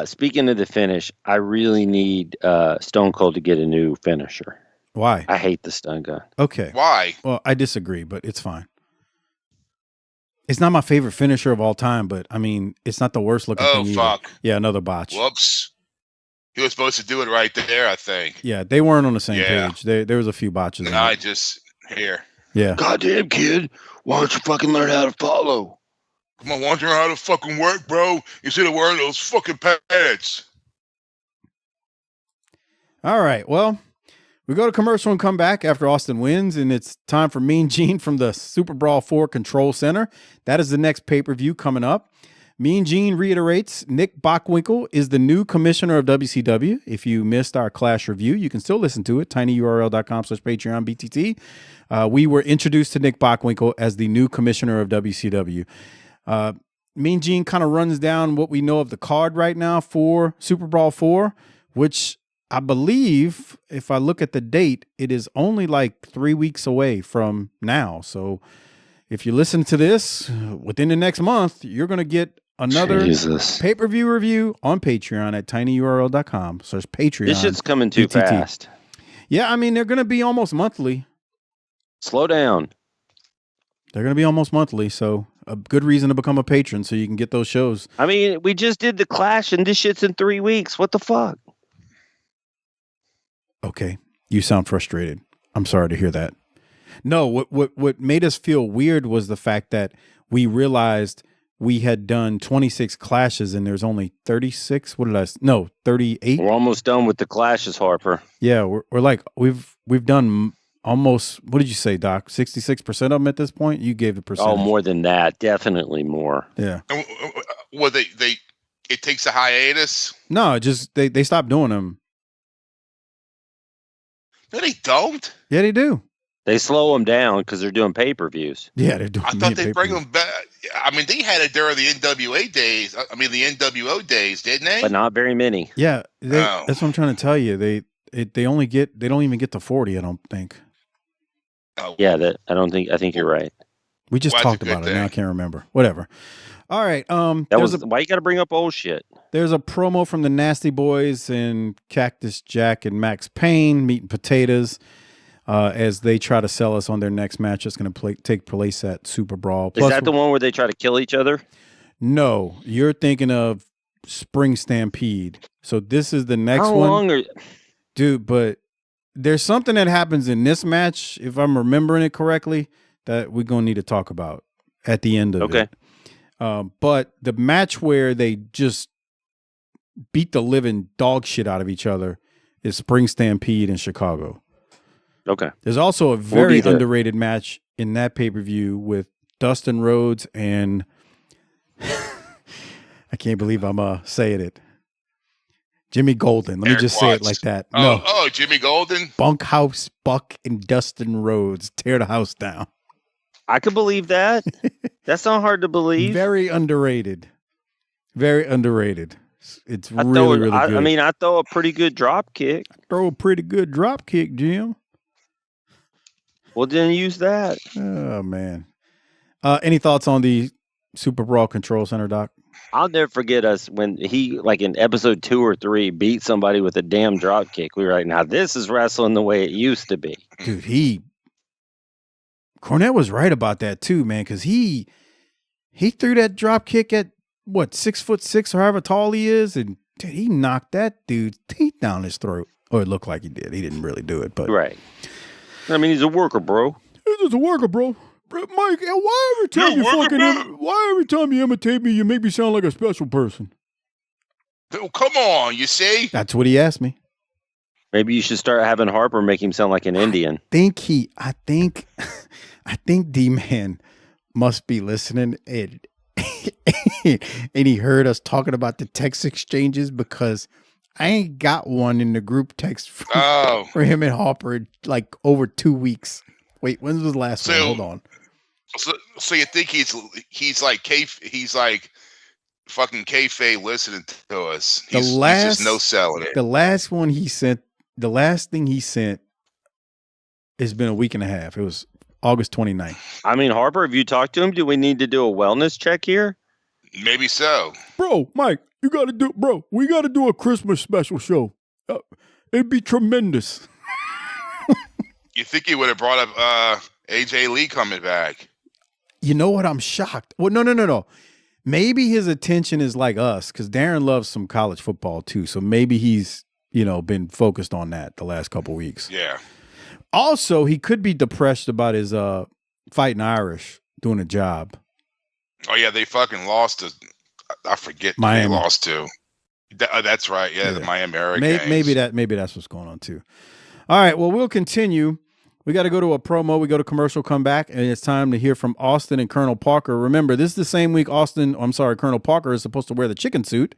Speaking of the finish, I really need Stone Cold to get a new finisher.
Why?
I hate the stun gun.
Okay.
Why?
Well, I disagree, but it's fine. It's not my favorite finisher of all time, but I mean, it's not the worst looking thing either.
Fuck.
Yeah, another botch.
Whoops. He was supposed to do it right there, I think.
Yeah, they weren't on the same page. There was a few botches.
I just here.
Yeah.
Goddamn kid, why don't you fucking learn how to follow?
Come on, want to learn how to fucking work, bro? Instead of wearing those fucking pants.
All right, well, we go to commercial and come back after Austin wins, and it's time for Mean Gene from the Superbrawl 4 Control Center. That is the next pay-per-view coming up. Mean Gene reiterates Nick Bockwinkel is the new commissioner of WCW. If you missed our Clash review, you can still listen to it, tinyurl.com/PatreonBTT. We were introduced to Nick Bockwinkel as the new commissioner of WCW. Mean Gene kind of runs down what we know of the card right now for Superbrawl 4, which I believe, if I look at the date, it is only like 3 weeks away from now. So if you listen to this within the next month, you're going to get another pay-per-view review on Patreon at tinyurl.com/Patreon.
This shit's coming too fast.
Yeah, I mean, they're going to be almost monthly.
Slow down.
They're going to be almost monthly, so a good reason to become a patron so you can get those shows.
I mean, we just did the Clash, and this shit's in 3 weeks. What the fuck?
Okay, you sound frustrated. I'm sorry to hear that. No, what made us feel weird was the fact that we realized we had done 26 clashes and there's only 36. 38.
We're almost done with the clashes, Harper.
Yeah, we're like we've done almost. What did you say, Doc? 66% of them at this point. You gave the percentage.
Oh, more than that, definitely more.
Yeah.
Well, it takes a hiatus.
No, just they stopped doing them.
No, they don't.
Yeah, they do.
They slow them down because they're doing pay-per-views.
Yeah, they're doing.
I thought they bring them back. I mean, they had it during the NWA days. I mean, the NWO days, didn't they?
But not very many.
Yeah, that's what I'm trying to tell you. They don't even get to 40. I don't think.
Oh.
Yeah, I think you're right.
We just talked about it. Now I can't remember. Whatever. All right.
Why you got to bring up old shit?
There's a promo from the Nasty Boys and Cactus Jack and Max Payne, meat and potatoes, as they try to sell us on their next match that's going to take place at Superbrawl.
Is that the one where they try to kill each other?
No, you're thinking of Spring Stampede. So this is the next one.
How long are...
Dude, but there's something that happens in this match, if I'm remembering it correctly, that we're going to need to talk about at the end of it. But the match where they just beat the living dog shit out of each other is Spring Stampede in Chicago.
Okay.
There's also a very underrated match in that pay-per-view with Dustin Rhodes and I can't believe I'm saying it. Jimmy Golden. Let me just say it like that.
Oh, Jimmy Golden?
Bunkhouse Buck and Dustin Rhodes tear the house down.
I could believe that. That's not hard to believe.
Very underrated. Very underrated. It's really good.
I mean, I throw a pretty good drop kick.
Throw a pretty good drop kick, Jim.
Well, then use that.
Oh, man. Any thoughts on the Superbrawl Control Center, Doc?
I'll never forget us when he, like in episode 2 or 3, beat somebody with a damn drop kick. We were like, now this is wrestling the way it used to be.
Dude, Cornette was right about that too, man, because he threw that drop kick at, 6'6" or however tall he is, and dude, he knocked that dude's teeth down his throat. Or it looked like he did. He didn't really do it, but.
Right. I mean, he's a worker, bro.
He's just a worker, bro. Mike, why every time you imitate me, you make me sound like a special person?
Oh, come on, you see?
That's what he asked me.
Maybe you should start having Harper make him sound like an Indian.
I think Dman must be listening and he heard us talking about the text exchanges because I ain't got one in the group text for him and Harper in like over 2 weeks. Wait, when was the last one? Hold on.
So you think he's like fucking kayfabe listening to us? He's just no selling it.
The last one he sent, the last thing he sent, has been a week and a half. It was August 29th.
I mean, Harper, have you talked to him? Do we need to do a wellness check here?
Maybe so.
Bro, Mike, we got to do a Christmas special show. It'd be tremendous.
You think he would have brought up AJ Lee coming back?
You know what? I'm shocked. Well, no. Maybe his attention is like us because Darren loves some college football too. So maybe he's, been focused on that the last couple weeks.
Yeah.
Also, he could be depressed about his fighting Irish doing a job.
Oh, yeah. They fucking lost to, I forget who they lost to. That's right. Yeah, the Miami Hurricanes.
Maybe that's what's going on too. All right. Well, we'll continue. We got to go to a promo. We go to commercial, come back, and it's time to hear from Austin and Colonel Parker. Remember, this is the same week Colonel Parker is supposed to wear the chicken suit.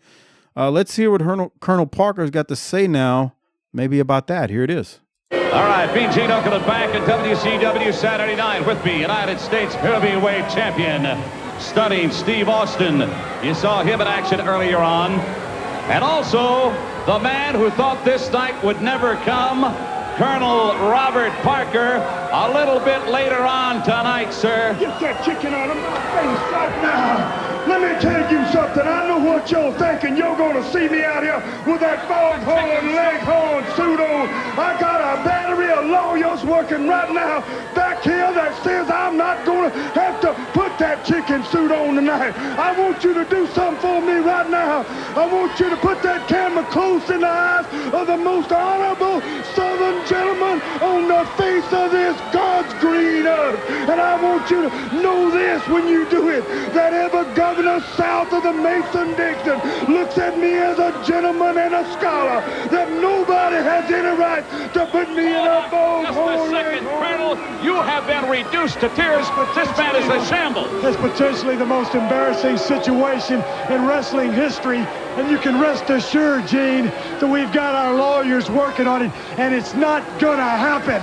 Let's hear what Colonel Parker's got to say now, maybe about that. Here it is.
All right, BG Knuckle back at WCW Saturday Night with me, United States Heavyweight Champion, stunning Steve Austin. You saw him in action earlier on. And also, the man who thought this night would never come, Colonel Robert Parker, a little bit later on tonight, sir.
Get that chicken out of my face right now. Let me tell you something. I know what you're thinking. You're going to see me out here with that foghorn leghorn suit on. I got a battery of lawyers working right now back here that says I'm not going to have to put that chicken suit on tonight. I want you to do something for me right now. I want you to put that camera close in the eyes of the most honorable Southern gentleman on the face of this God's green earth. And I want you to know this when you do it, that every governor south of the Mason-Dixon looks at me as a gentleman and a scholar, that nobody has any right to put me in a bowl.
Just a second, Colonel. You have been reduced to tears. This man is a shambles.
It's potentially the most embarrassing situation in wrestling history. And you can rest assured, Gene, that we've got our lawyers working on it, and it's not gonna happen.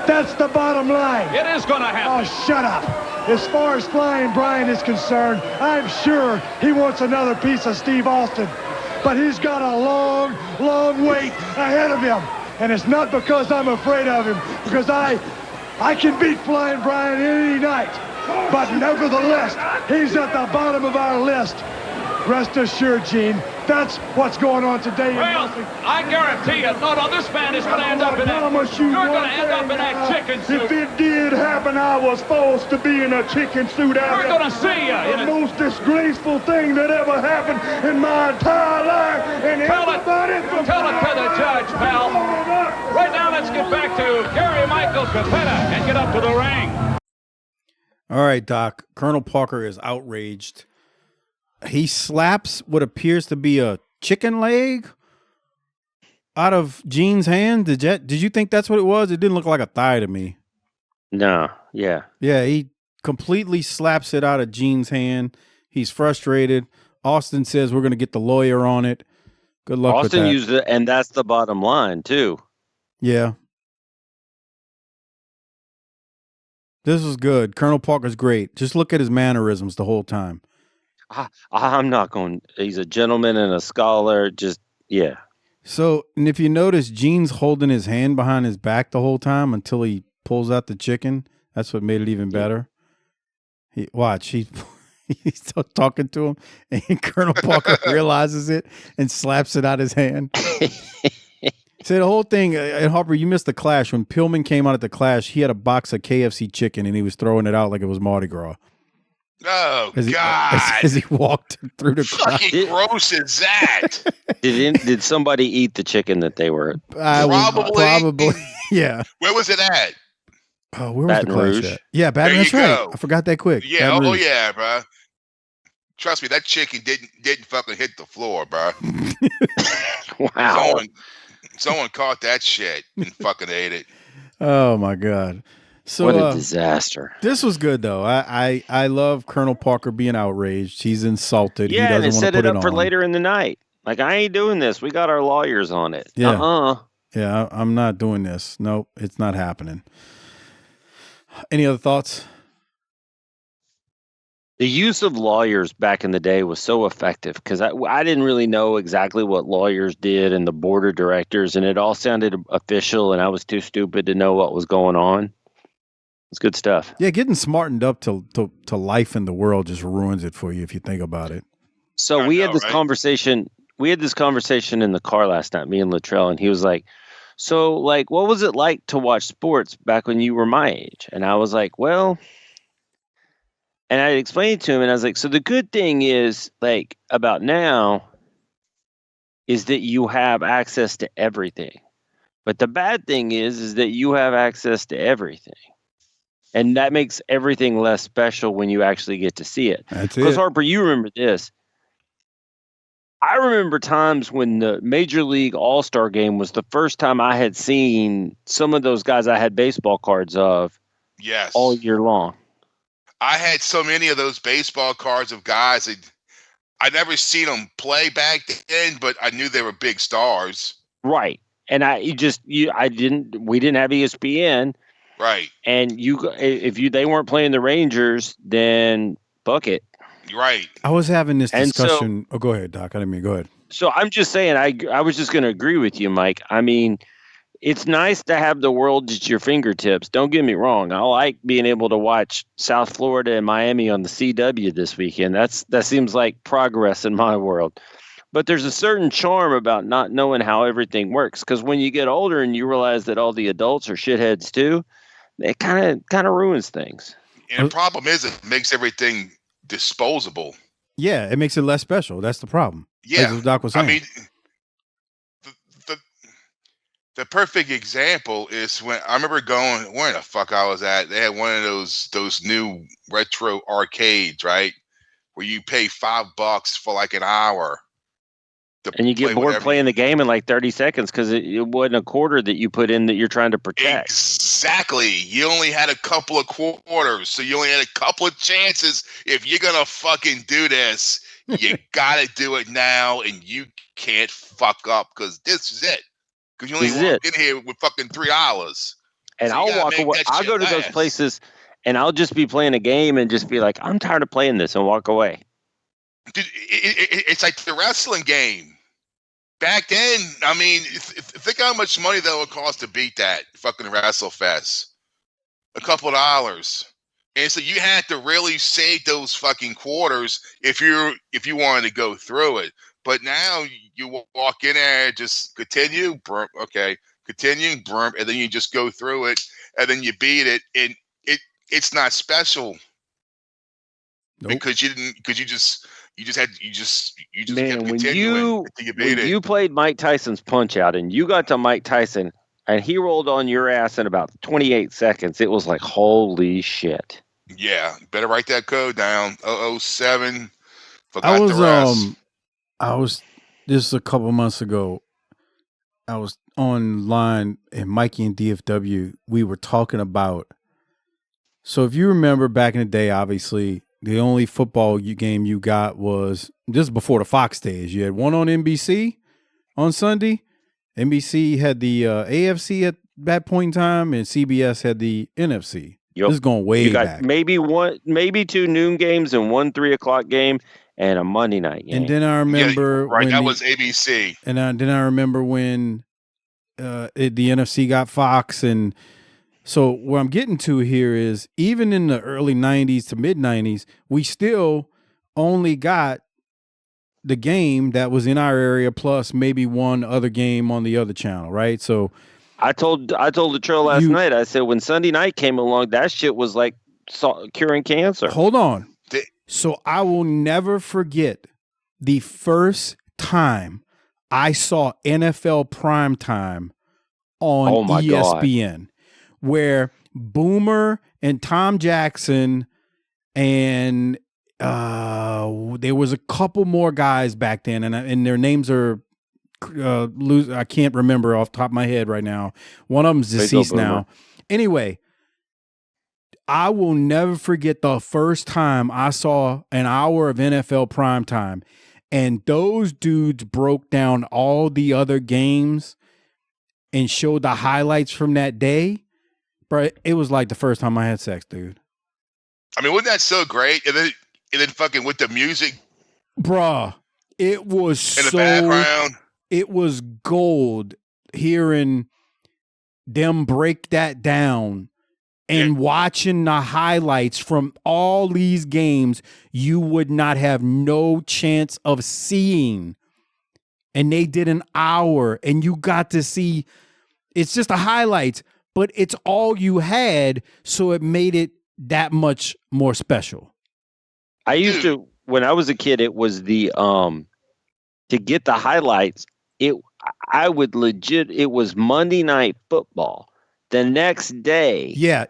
That's the bottom line.
It is gonna happen.
Oh, shut up. As far as Flying Brian is concerned, I'm sure he wants another piece of Steve Austin. But he's got a long, long wait ahead of him. And it's not because I'm afraid of him, because I can beat Flying Brian any night. But nevertheless, he's at the bottom of our list. Rest assured, Gene, That's what's going on today in
Well,
wrestling.
I guarantee you, no, this man is going to end up in that. You're going to end up in that chicken
If
suit.
it did happen, I was forced to be in a chicken suit out
We're
there.
going to see you.
The most disgraceful thing that ever happened in my entire life. And
Tell it
everybody from
to the judge, pal. Right now, let's get back to Gary Michael Capetta and get up to the ring.
All right, Doc. Colonel Parker is outraged. He slaps what appears to be a chicken leg out of Gene's hand. Did you think that's what it was? It didn't look like a thigh to me.
No, yeah.
Yeah, he completely slaps it out of Gene's hand. He's frustrated. Austin says we're going to get the lawyer on it. Good luck with that.
Austin used it, and that's the bottom line, too.
Yeah. This was good. Colonel Parker's great. Just look at his mannerisms the whole time.
I'm not going. He's a gentleman and a scholar. Just, yeah.
So, and if you notice, Gene's holding his hand behind his back the whole time until he pulls out the chicken. That's what made it even better. He's talking to him, and Colonel Parker realizes it and slaps it out his hand. So the whole thing, and Harper, you missed the Clash. When Pillman came out at the Clash, he had a box of KFC chicken, and he was throwing it out like it was Mardi Gras.
Oh,
God. As he walked through the crowd.
Fucking gross is that?
Did somebody eat the chicken that they were?
Probably.
Yeah.
Where was it at?
Oh, where was the Clash
Rouge?
at? Yeah, Baton Rouge. That's right. I forgot that quick.
Yeah,
Baton
oh
Rouge.
yeah, bro. Trust me, that chicken didn't fucking hit the floor, bro.
Wow.
Someone caught that shit and fucking ate it.
Oh my God. So
what a disaster.
This was good though. I love Colonel Parker being outraged. He's insulted.
Yeah,
he
and
doesn't
it
want to
set
put
it up for
on.
later in the night. Like, I ain't doing this. We got our lawyers on it.
Yeah. Yeah, I'm not doing this. Nope, it's not happening. Any other thoughts?
The use of lawyers back in the day was so effective because I didn't really know exactly what lawyers did and the board of directors, and it all sounded official, and I was too stupid to know what was going on. It's good stuff.
Yeah, getting smartened up to life in the world just ruins it for you if you think about it.
So we had this conversation. We had this conversation in the car last night, me and Luttrell, and he was like, "So, like, what was it like to watch sports back when you were my age?" And I was like, "Well," and I explained it to him, and I was like, "So the good thing is, like, about now, is that you have access to everything, but the bad thing is that you have access to everything." And that makes everything less special when you actually get to see it.
That's
Because,
it.
Harper, you remember this. I remember times when the Major League All-Star Game was the first time I had seen some of those guys I had baseball cards of all year long.
I had so many of those baseball cards of guys that I'd never seen them play back then, but I knew they were big stars.
Right. And we didn't have ESPN.
Right.
And they weren't playing the Rangers, then book it.
Right.
I was having this
And
discussion. Go ahead, Doc. I didn't mean go ahead.
So I'm just saying, I was just going to agree with you, Mike. I mean, it's nice to have the world at your fingertips. Don't get me wrong. I like being able to watch South Florida and Miami on the CW this weekend. That seems like progress in my world. But there's a certain charm about not knowing how everything works. Because when you get older and you realize that all the adults are shitheads too, it kind of ruins things.
And the problem is it makes everything disposable.
Yeah, it makes it less special. That's the problem.
Yeah.
That's what Doc was saying.
I mean, the perfect example is when I remember going, where the fuck I was at. They had one of those new retro arcades, right? Where you pay $5 for like an hour.
And you get bored playing the game in like 30 seconds because it wasn't a quarter that you put in that you're trying to protect.
Exactly. You only had a couple of quarters, so you only had a couple of chances. If you're going to fucking do this, you got to do it now, and you can't fuck up because this is it. Because you only walk in here with fucking $3.
And
so
I'll walk away. I'll go to those places, and I'll just be playing a game and just be like, I'm tired of playing this, and walk away.
Dude, it's like the wrestling game. Back then, I mean, think how much money that would cost to beat that fucking WrestleFest. A couple of dollars. And so you had to really save those fucking quarters if you wanted to go through it. But now you walk in there, just continue, okay, continue, and then you just go through it, and then you beat it, and it's not special. Nope. Because you just
Man,
kept
when
continuing until you beat it.
You played Mike Tyson's Punch Out and you got to Mike Tyson and he rolled on your ass in about 28 seconds, it was like, holy shit.
Yeah, better write that code down. 007. Forgot the rest.
I was this a couple months ago. I was online and Mikey and DFW. We were talking about. So if you remember back in the day, obviously the only football game you got was just before the Fox days. You had one on NBC on Sunday. NBC had the AFC at that point in time, and CBS had the NFC.
Yep.
This is going way back.
Maybe 2 noon games and 1 3:00 game and a Monday night game.
And then I remember
that was ABC.
And then I remember when the NFC got Fox. And so what I'm getting to here is even in the early 90s to mid 90s, we still only got the game that was in our area plus maybe one other game on the other channel, right? So
I told the trail last night, I said when Sunday night came along, that shit was like curing cancer.
Hold on. So I will never forget the first time I saw NFL primetime on ESPN, where Boomer and Tom Jackson and there was a couple more guys back then, and their names are I can't remember off the top of my head right now. One of them's deceased now. Anyway, I will never forget the first time I saw an hour of NFL primetime, and those dudes broke down all the other games and showed the highlights from that day. Bro, it was like the first time I had sex, dude.
I mean, wasn't that so great? And then fucking with the music.
Bruh, it was
in the background.
It was gold hearing them break that down and watching the highlights from all these games you would not have no chance of seeing. And they did an hour and you got to see, it's just the highlights, but it's all you had, so it made it that much more special.
I used to, when I was a kid, it was the to get the highlights, it was Monday Night Football. The next day.
Yeah.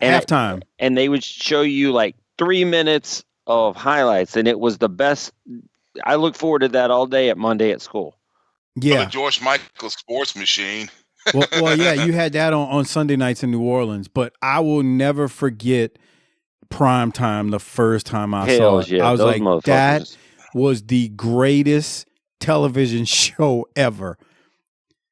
Halftime.
And they would show you like 3 minutes of highlights, and it was the best. I look forward to that all day at Monday at school.
Yeah.
The George Michael sports machine.
well, yeah, you had that on Sunday nights in New Orleans, but I will never forget prime time the first time I saw it.
Yeah,
I was like, that was the greatest television show ever.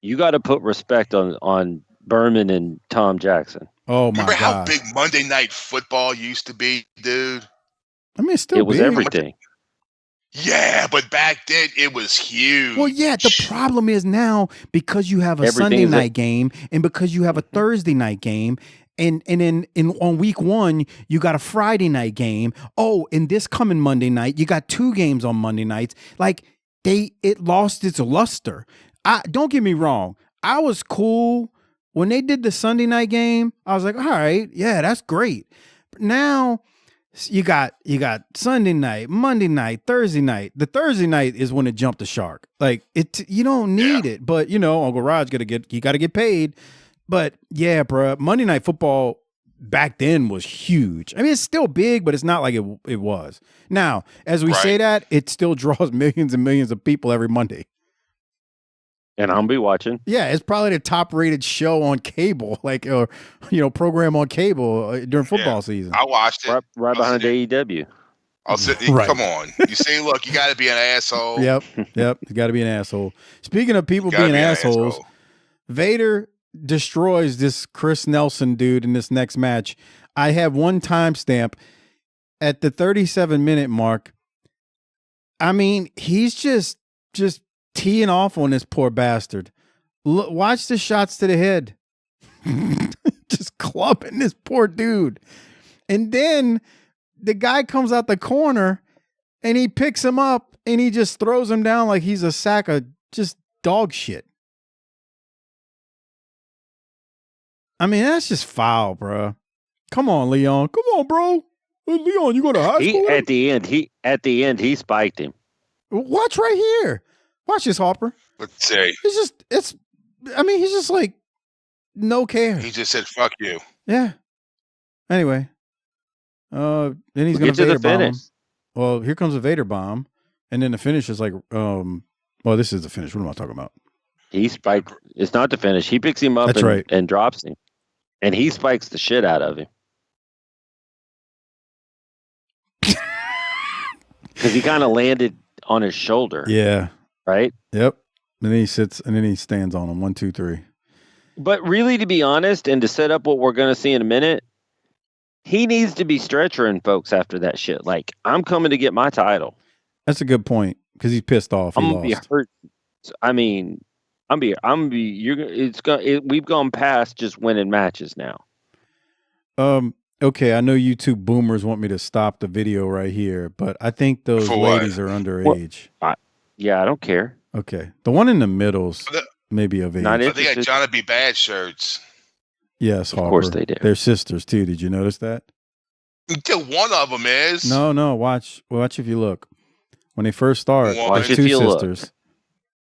You got to put respect on Berman and Tom Jackson.
Oh my God!
Remember how big Monday Night Football used to be, dude?
I mean, it
was everything.
Yeah, but back then it was huge.
Well, yeah, the problem is now because you have a Sunday night game and because you have a Thursday night game, and then on week 1 you got a Friday night game. Oh, and this coming Monday night you got 2 games on Monday nights. Like it lost its luster. Don't get me wrong, I was cool when they did the Sunday night game. I was like, all right, yeah, that's great. But now you got Sunday night, Monday night, Thursday night. The Thursday night is when it jumped the shark. Like you don't need it, but Uncle Rod's got to get paid. But yeah, bro, Monday Night Football back then was huge. I mean, it's still big, but it's not like it was. Now, as we say that, it still draws millions and millions of people every Monday.
And I'll be watching.
Yeah, it's probably the top-rated show on cable, program on cable during football season.
I watched it
right behind AEW.
Come on, you see, look, you got to be an asshole.
Yep, you got to be an asshole. Speaking of people being assholes, Vader destroys this Chris Nelson dude in this next match. I have one timestamp at the 37-minute mark. I mean, he's just teeing off on this poor bastard. Watch the shots to the head. Just clubbing this poor dude. And then the guy comes out the corner and he picks him up and he just throws him down like he's a sack of just dog shit. I mean, that's just foul, bro. Come on, Leon. Come on, bro. Leon, you go to high school?
At the end, he spiked him.
Watch right here. Watch this, Harper.
Let's see.
He's just like, no care.
He just said, fuck you.
Yeah. Anyway. Then he's going to Vader bomb him. Well, here comes a Vader bomb. And then the finish is like, well, this is the finish. What am I talking about?
He spiked. It's not the finish. He picks him up and drops him. And he spikes the shit out of him. Because he kind of landed on his shoulder.
Yeah.
Right?
Yep. And then he sits and then he stands on him. 1, 2, 3.
But really, to be honest, and to set up what we're going to see in a minute, he needs to be stretchering folks after that shit. Like, I'm coming to get my title.
That's a good point. Because he's pissed off.
I'm going to be hurt. I mean, we've gone past just winning matches now.
Okay, I know you two boomers want me to stop the video right here, but I think those ladies are underage.
Yeah, I don't care.
Okay. The one in the middle's maybe of age.
They got Johnny B. Bad shirts.
Yes, Harper.
Of course they do.
They're sisters too. Did you notice that?
Until one of them is.
No. Watch if you look. When they first start, there's two sisters.
Look.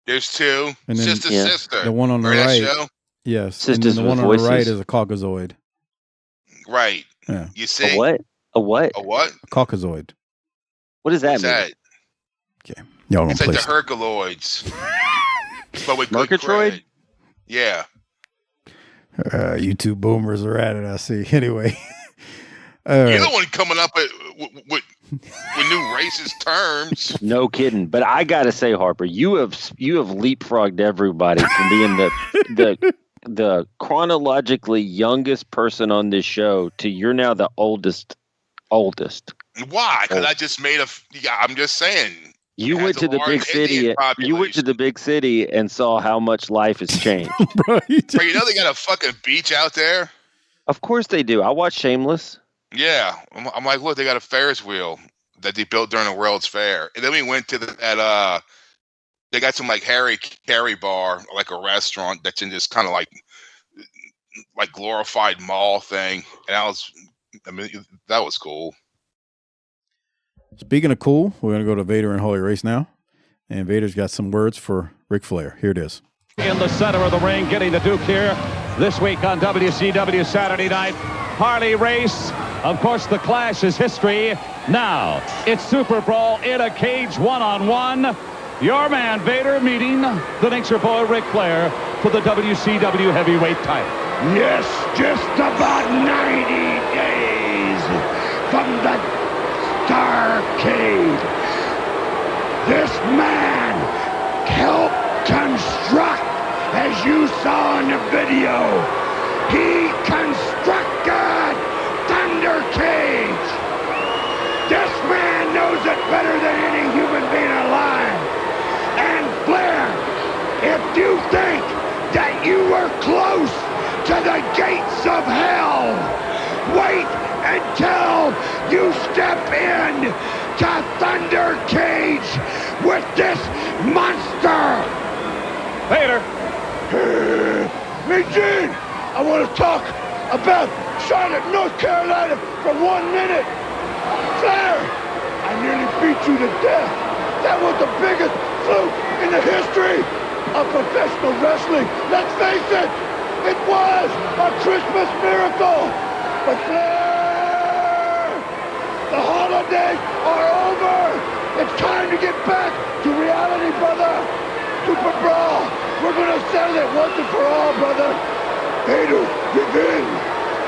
There's two.
And then,
sister.
The one on the right. Yes.
Sisters
and then the one on the right is a Caucasoid.
Right.
Yeah.
You see?
A what?
A what?
A Caucasoid.
What does that mean?
Okay. Y'all
it's
like
the Herculoids. But with
Murgatroyd?
Yeah.
You two boomers are at it, I see. Anyway.
You're the one coming up with new racist terms.
No kidding. But I gotta say, Harper, you have leapfrogged everybody from being the chronologically youngest person on this show to you're now the oldest.
Why? Because I just made I'm just saying.
You went to the big city. You went to the big city and saw how much life has changed.
Bro,
you know they got a fucking beach out there.
Of course they do. I watched Shameless.
Yeah, I'm like, look, they got a Ferris wheel that they built during the World's Fair, and then we went to they got some like Harry Carey bar, like a restaurant that's in this kind of like glorified mall thing, and that was cool.
Speaking of cool, we're going to go to Vader and Holy Race now. And Vader's got some words for Ric Flair. Here it is.
In the center of the ring, getting the Duke here this week on WCW Saturday Night. Harley Race. Of course, the Clash is history. Now, it's Superbrawl in a cage one-on-one. Your man, Vader, meeting the Nature Boy, Ric Flair, for the WCW Heavyweight title.
Yes, just about 90 days from the Starcade. This man helped construct, as you saw in the video, he constructed Thunder Cage. This man knows it better than any human being alive. And Flair, if you think that you were close to the gates of hell, wait until you step in to Thunder Cage with this monster.
Vader.
Hey, Gene, I want to talk about Charlotte, North Carolina for 1 minute. Flair, I nearly beat you to death. That was the biggest fluke in the history of professional wrestling. Let's face it, it was a Christmas miracle. But Flair, the holidays are over. It's time to get back to reality, brother. Superbrawl, we're going to settle it once and for all, brother. Vader's revenge.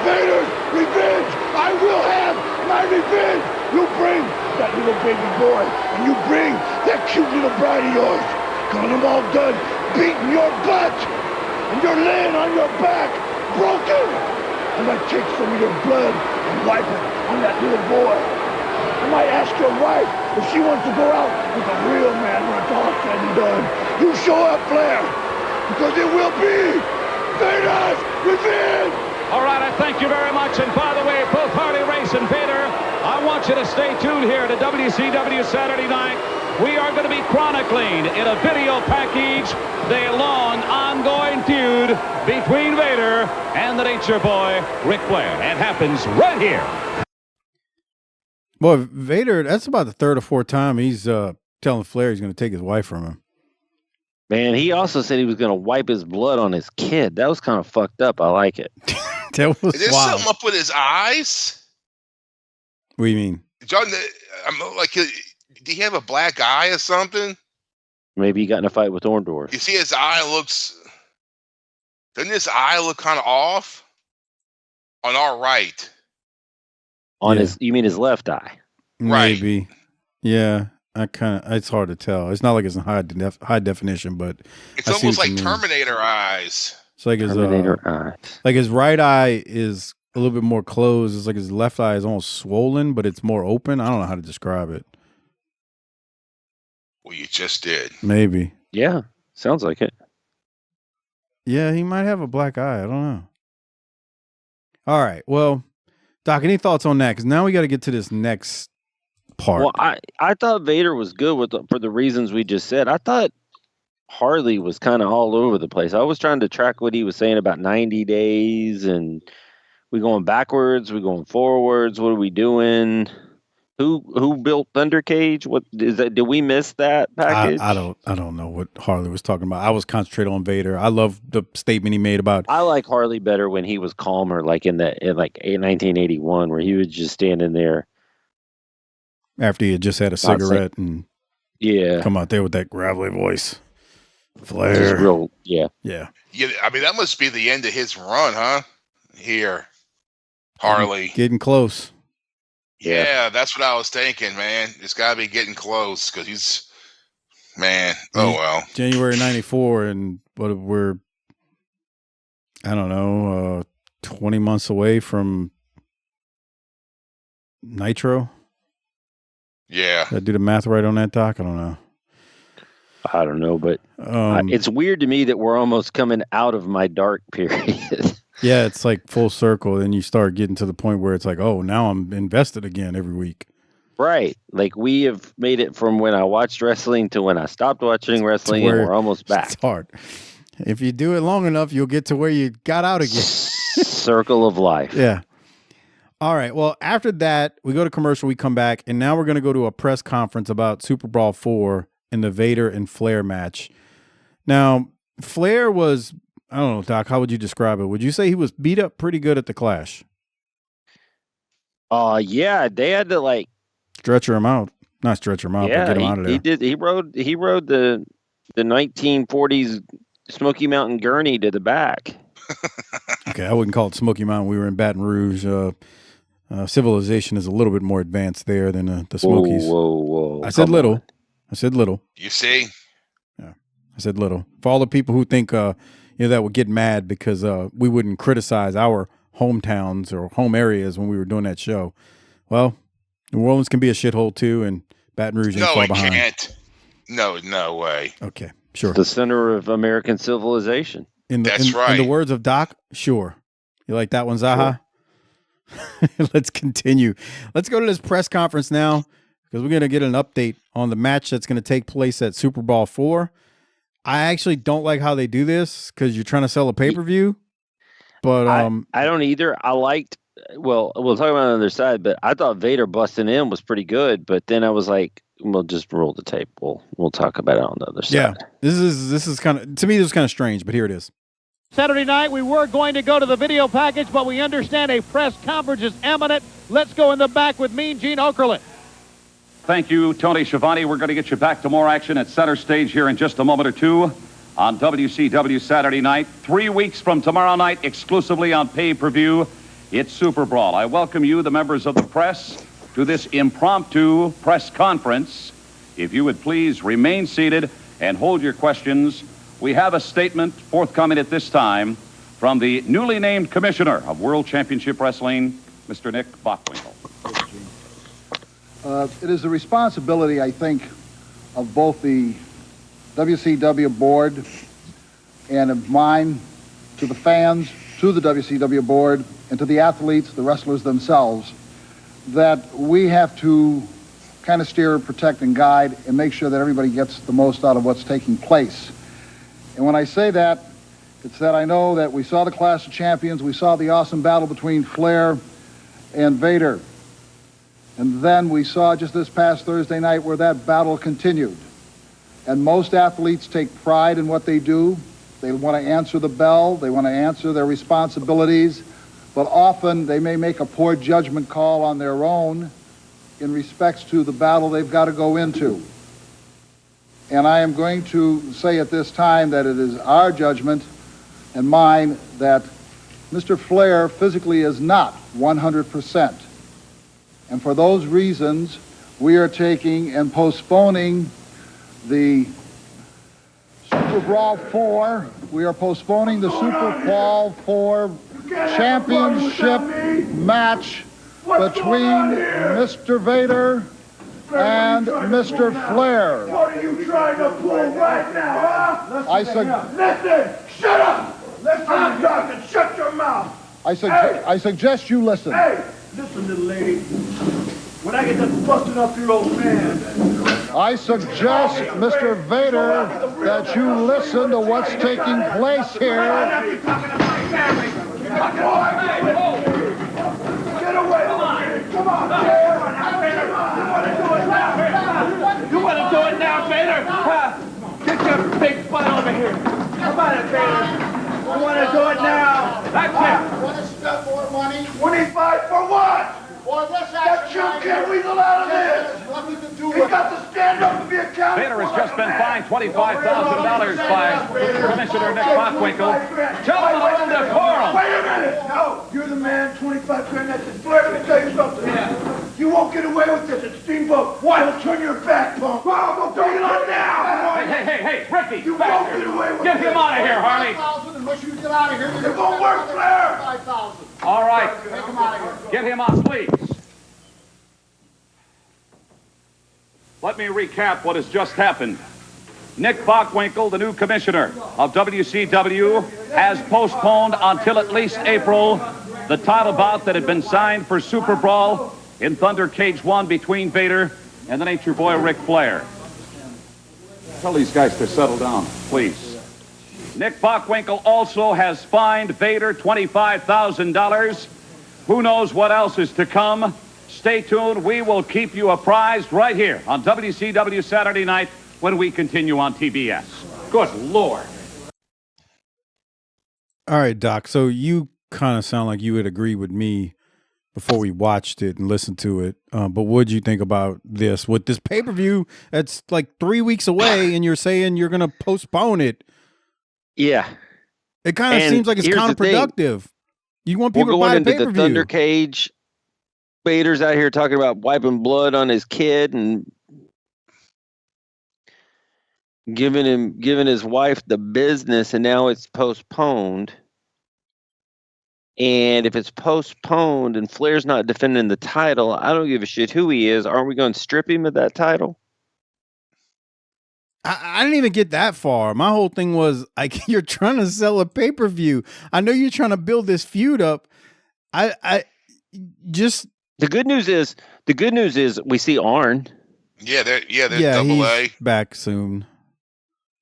Vader's revenge. I will have my revenge. You bring that little baby boy, and you bring that cute little bride of yours. Got them all done, beating your butt, and you're laying on your back, broken. I might take some of your blood and wipe it on that little boy. I might ask your wife if she wants to go out with a real man when it's all said and done. You show up, Flair, because it will be Vader's revenge.
All right, I thank you very much. And by the way, both Harley Race and Vader, I want you to stay tuned here to WCW Saturday Night. we are going to be chronicling in a video package the long ongoing feud between Vader and the Nature Boy, Ric Flair. It happens right here.
Boy, Vader, that's about the third or fourth time he's telling Flair he's going to take his wife from him.
Man, he also said he was going to wipe his blood on his kid. That was kind of fucked up. I like it.
That was
Is there
wild.
something up with his eyes?
What do you mean?
John, I'm like, did he have a black eye or something?
Maybe he got in a fight with Orndorff.
You see his eye doesn't his eye look kind of off? On our right.
You mean his left eye?
Maybe. Right. Yeah. It's hard to tell. It's not like it's in high definition, but
it's almost like Terminator eyes.
It's like
Terminator eyes.
Like his right eye is a little bit more closed. It's like his left eye is almost swollen, but it's more open. I don't know how to describe it.
Well, you just did.
Maybe.
Yeah. Sounds like it.
Yeah, he might have a black eye. I don't know. All right. Well, Doc, any thoughts on that? Because now we got to get to this next part.
Well, I thought Vader was good for the reasons we just said. I thought Harley was kind of all over the place. I was trying to track what he was saying about 90 days, and we going backwards, we going forwards. What are we doing? Who built Thunder Cage? What is that? Did we miss that package?
I don't know what Harley was talking about. I was concentrated on Vader. I love the statement he made about.
I like Harley better when he was calmer, like in 1981, where he was just standing there
after he had just had a cigarette and come out there with that gravelly voice. Flair.
Real,
yeah. I mean, that must be the end of his run, huh? Here, Harley
getting close.
Yeah, that's what I was thinking, man. It's got to be getting close because he's, man. Oh well.
January '94, and we're, I don't know, 20 months away from Nitro.
Yeah.
Did I do the math right on that, Doc? I don't know.
I don't know, but it's weird to me that we're almost coming out of my dark period.
Yeah, it's like full circle. Then you start getting to the point where it's like, oh, now I'm invested again every week.
Right. Like we have made it from when I watched wrestling to when I stopped watching wrestling, and we're almost back.
It's hard. If you do it long enough, you'll get to where you got out again.
Circle of life.
Yeah. All right. Well, after that, we go to commercial, we come back, and now we're going to go to a press conference about Superbrawl 4 and the Vader and Flair match. Now, Flair was, I don't know, Doc, how would you describe it? Would you say he was beat up pretty good at the Clash?
Yeah, they had to
stretcher him out. Not stretcher him out, but get him out of there.
He did. He rode the 1940s Smoky Mountain gurney to the back.
Okay, I wouldn't call it Smoky Mountain. We were in Baton Rouge. Civilization is a little bit more advanced there than the Smokies.
Whoa.
I said little.
You see?
Yeah, I said little. For all the people who think that would get mad because we wouldn't criticize our hometowns or home areas when we were doing that show. Well, New Orleans can be a shithole too, and Baton Rouge ain't far behind.
No, it can't. No way.
Okay, sure.
The center of American civilization.
That's right.
In the words of Doc, sure. You like that one, Zaha? Sure. Let's continue. Let's go to this press conference now because we're going to get an update on the match that's going to take place at Superbrawl 4. I actually don't like how they do this because you're trying to sell a pay-per-view. But
I don't either. I liked, well, we'll talk about it on the other side, but I thought Vader busting in was pretty good. But then I was like, we'll just roll the tape. We'll talk about it on the other side.
Yeah, this is kind of, to me, this is kind of strange, but here it is.
Saturday night, we were going to go to the video package, but we understand a press conference is imminent. Let's go in the back with Mean Gene Okerlund.
Thank you, Tony Schiavone. We're going to get you back to more action at center stage here in just a moment or two on WCW Saturday Night. 3 weeks from tomorrow night, exclusively on pay-per-view, it's Superbrawl. I welcome you, the members of the press, to this impromptu press conference. If you would please remain seated and hold your questions. We have a statement forthcoming at this time from the newly named commissioner of World Championship Wrestling, Mr. Nick Bockwinkel.
It is the responsibility, I think, of both the WCW board and of mine to the fans, to the WCW board, and to the athletes, the wrestlers themselves, that we have to kind of steer, protect, and guide, and make sure that everybody gets the most out of what's taking place. And when I say that, it's that I know that we saw the Clash of Champions, we saw the awesome battle between Flair and Vader. And then we saw just this past Thursday night where that battle continued. And most athletes take pride in what they do. They want to answer the bell, they want to answer their responsibilities, but often they may make a poor judgment call on their own in respects to the battle they've got to go into. And I am going to say at this time that it is our judgment and mine that Mr. Flair physically is not 100%. And for those reasons, we are taking and postponing the Superbrawl 4. We are postponing the Superbrawl 4 championship match between Mr. Vader and Mr. Flair.
What are you trying to pull right now, huh? Listen, shut up! I'm talking, shut your mouth!
I suggest you listen.
Hey, listen, little lady. When I get done busting up your old man...
I suggest, Mr. Vader, that you listen to what's taking place here.
Get away! Come on! You want to do it now, Vader? Get your big butt over here. Come on, Vader. You want to do it now? That's it.
Want to spend more money?
25 for what?
For this
That you can't weasel out of this.
Nothing to do
He's got to stand up and be accountable.
Vader has just been fined $25,000 by Commissioner Nick Bockwinkel. Gentlemen, a little decorum.
Wait a minute. No, you're the man. 25 grand. That's it. Flair, let me tell you something. You won't get away with this. It's Steamboat. Why? Don't turn your back, punk. Well, don't it on now.
Hey, Ricky.
You won't get away with
Get
this.
him out of here, Harley.
Unless you get out of here,
It won't work, Flair.
5,000.
All right.
Take him out of here.
Get him out, please. Let me recap what has just happened. Nick Bockwinkel, the new commissioner of WCW, has postponed until at least April the title bout that had been signed for Superbrawl in Thunder Cage 1 between Vader and the Nature Boy Ric Flair. Tell these guys to settle down, please. Nick Bockwinkel also has fined Vader $25,000. Who knows what else is to come? Stay tuned. We will keep you apprised right here on WCW Saturday Night when we continue on TBS. Good Lord.
All right, Doc. So you kind of sound like you would agree with me before we watched it and listened to it. But what did you think about this? With this pay-per-view that's like 3 weeks away and you're saying you're going to postpone it.
Yeah.
It kind of seems like it's counterproductive. You want people to buy the pay-per-view.
The Thunder Cage. Vader's out here talking about wiping blood on his kid and giving his wife the business, and now it's postponed. And if it's postponed and Flair's not defending the title, I don't give a shit who he is. Aren't we going to strip him of that title?
I didn't even get that far. My whole thing was like, you're trying to sell a pay-per-view. I know you're trying to build this feud up. The
good news is we see Arn.
Yeah, they're double A.
Back soon.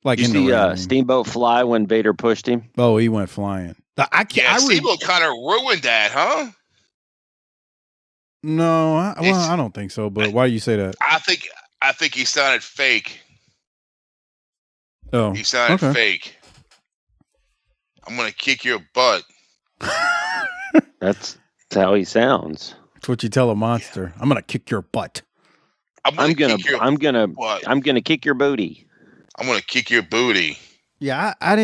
Like
you see Steamboat fly when Vader pushed him.
Oh, he went flying.
Steamboat kind of ruined that, huh?
No, I don't think so. But why do you say that?
I think he sounded fake.
Oh,
he sounded fake. I'm gonna kick your butt.
That's how he sounds.
That's what you tell a monster. I'm gonna kick your butt.
I'm gonna kick your booty.
I'm gonna kick your booty.
Yeah, I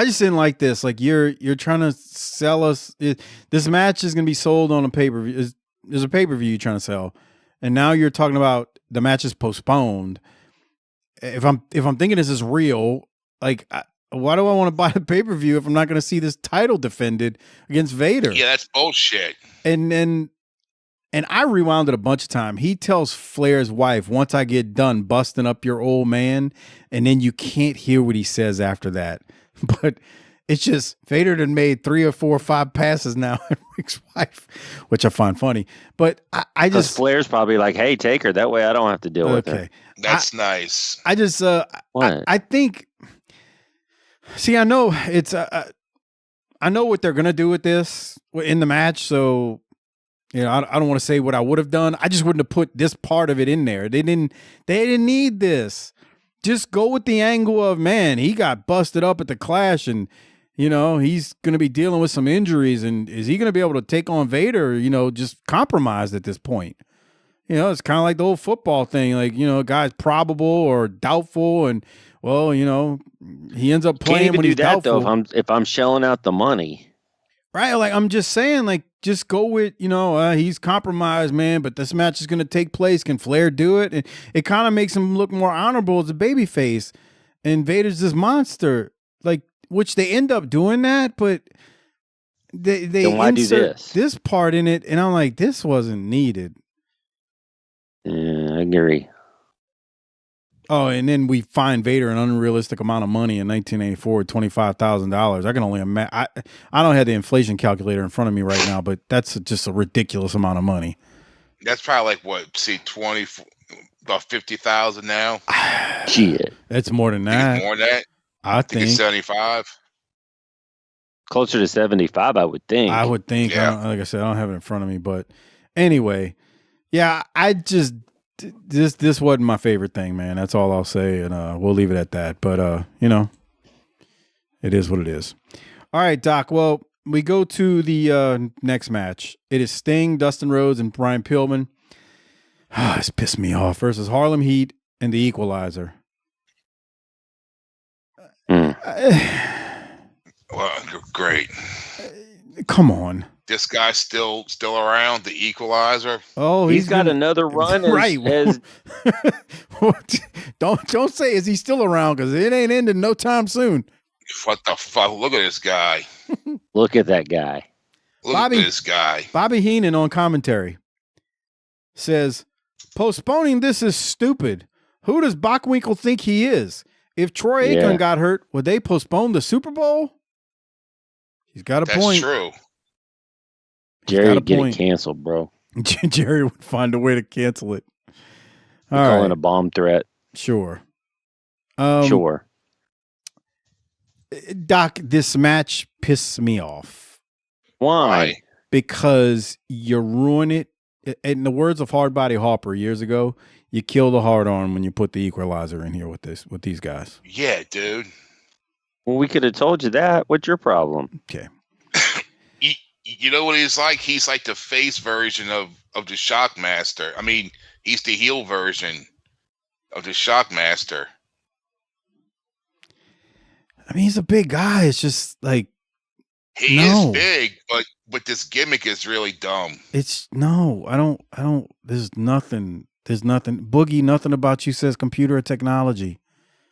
just didn't like this. Like you're trying to sell us. This match is gonna be sold on a pay-per-view. There's a pay-per-view you're trying to sell, and now you're talking about the match is postponed. If I'm thinking this is real, like why do I want to buy the pay-per-view if I'm not going to see this title defended against Vader?
Yeah, that's bullshit.
And I rewound it a bunch of times. He tells Flair's wife, once I get done busting up your old man, and then you can't hear what he says after that. But It's just Vader done made 3 or 4 or 5 passes now at Rick's wife, which I find funny. But I just
Flair's probably like, hey, take her. That way I don't have to deal with her.
That's nice.
I just
What?
I think. See, I know it's I know what they're gonna do with this in the match, so you know I don't want to say what I would have done. I just wouldn't have put this part of it in there. They didn't need this. Just go with the angle of, man, he got busted up at the Clash, and you know he's gonna be dealing with some injuries, and is he gonna be able to take on Vader? You know, just compromised at this point. You know, it's kind of like the old football thing, like, you know, a guy's probable or doubtful, and well, you know, he ends up playing
Can't even
when
do
he's
that
doubtful.
though. If I'm shelling out the money,
right? Like, I'm just saying, like, just go with, you know, he's compromised, man, but this match is going to take place. Can Flair do it? And it kind of makes him look more honorable as a babyface. And Vader's this monster, like, which they end up doing that, but they
then why do
insert
this?
part in it, and I'm like, this wasn't needed.
Yeah, I agree.
Oh, and then we find Vader an unrealistic amount of money in 1984, $25,000. I can only imagine. I don't have the inflation calculator in front of me right now, but that's just a ridiculous amount of money.
That's probably like what? See, 20, about 50,000 now.
Shit,
that's more than that.
More than that.
I think
it's 75.
Closer to 75, I would think.
I would think.
Yeah.
Like I said, I don't have it in front of me, but anyway, yeah, I just. This wasn't my favorite thing, man. That's all I'll say, and we'll leave it at that. But you know, it is what it is. All right, Doc. Well, we go to the next match. It is Sting, Dustin Rhodes, and Brian Pillman. It's pissed me off. Versus Harlem Heat and the Equalizer.
Well, great.
Come on.
This guy's still around, the Equalizer.
Oh,
he's got another run,
right?
As
don't say is he still around, because it ain't ending no time soon.
What the fuck? Look at this guy.
Look at that guy.
Look at this guy.
Bobby Heenan on commentary says, "Postponing this is stupid. Who does Bockwinkel think he is? If Troy Aikman got hurt, would they postpone the Super Bowl?" He's got a point.
That's true.
Jerry would get it canceled, bro.
Jerry would find a way to cancel it.
All right. Calling a bomb threat.
Sure.
Sure.
Doc, this match pisses me off.
Why?
Because you ruin it. In the words of Hardbody Harper years ago, you kill the hard arm when you put the Equalizer in here with these guys.
Yeah, dude.
Well, we could have told you that. What's your problem?
Okay.
You know what he's like? He's like the face version of the Shockmaster. I mean, he's the heel version of the Shockmaster.
I mean, he's a big guy. It's just like
he is big, but this gimmick is really dumb.
It's I don't. There's nothing. Boogie, nothing about you says computer or technology,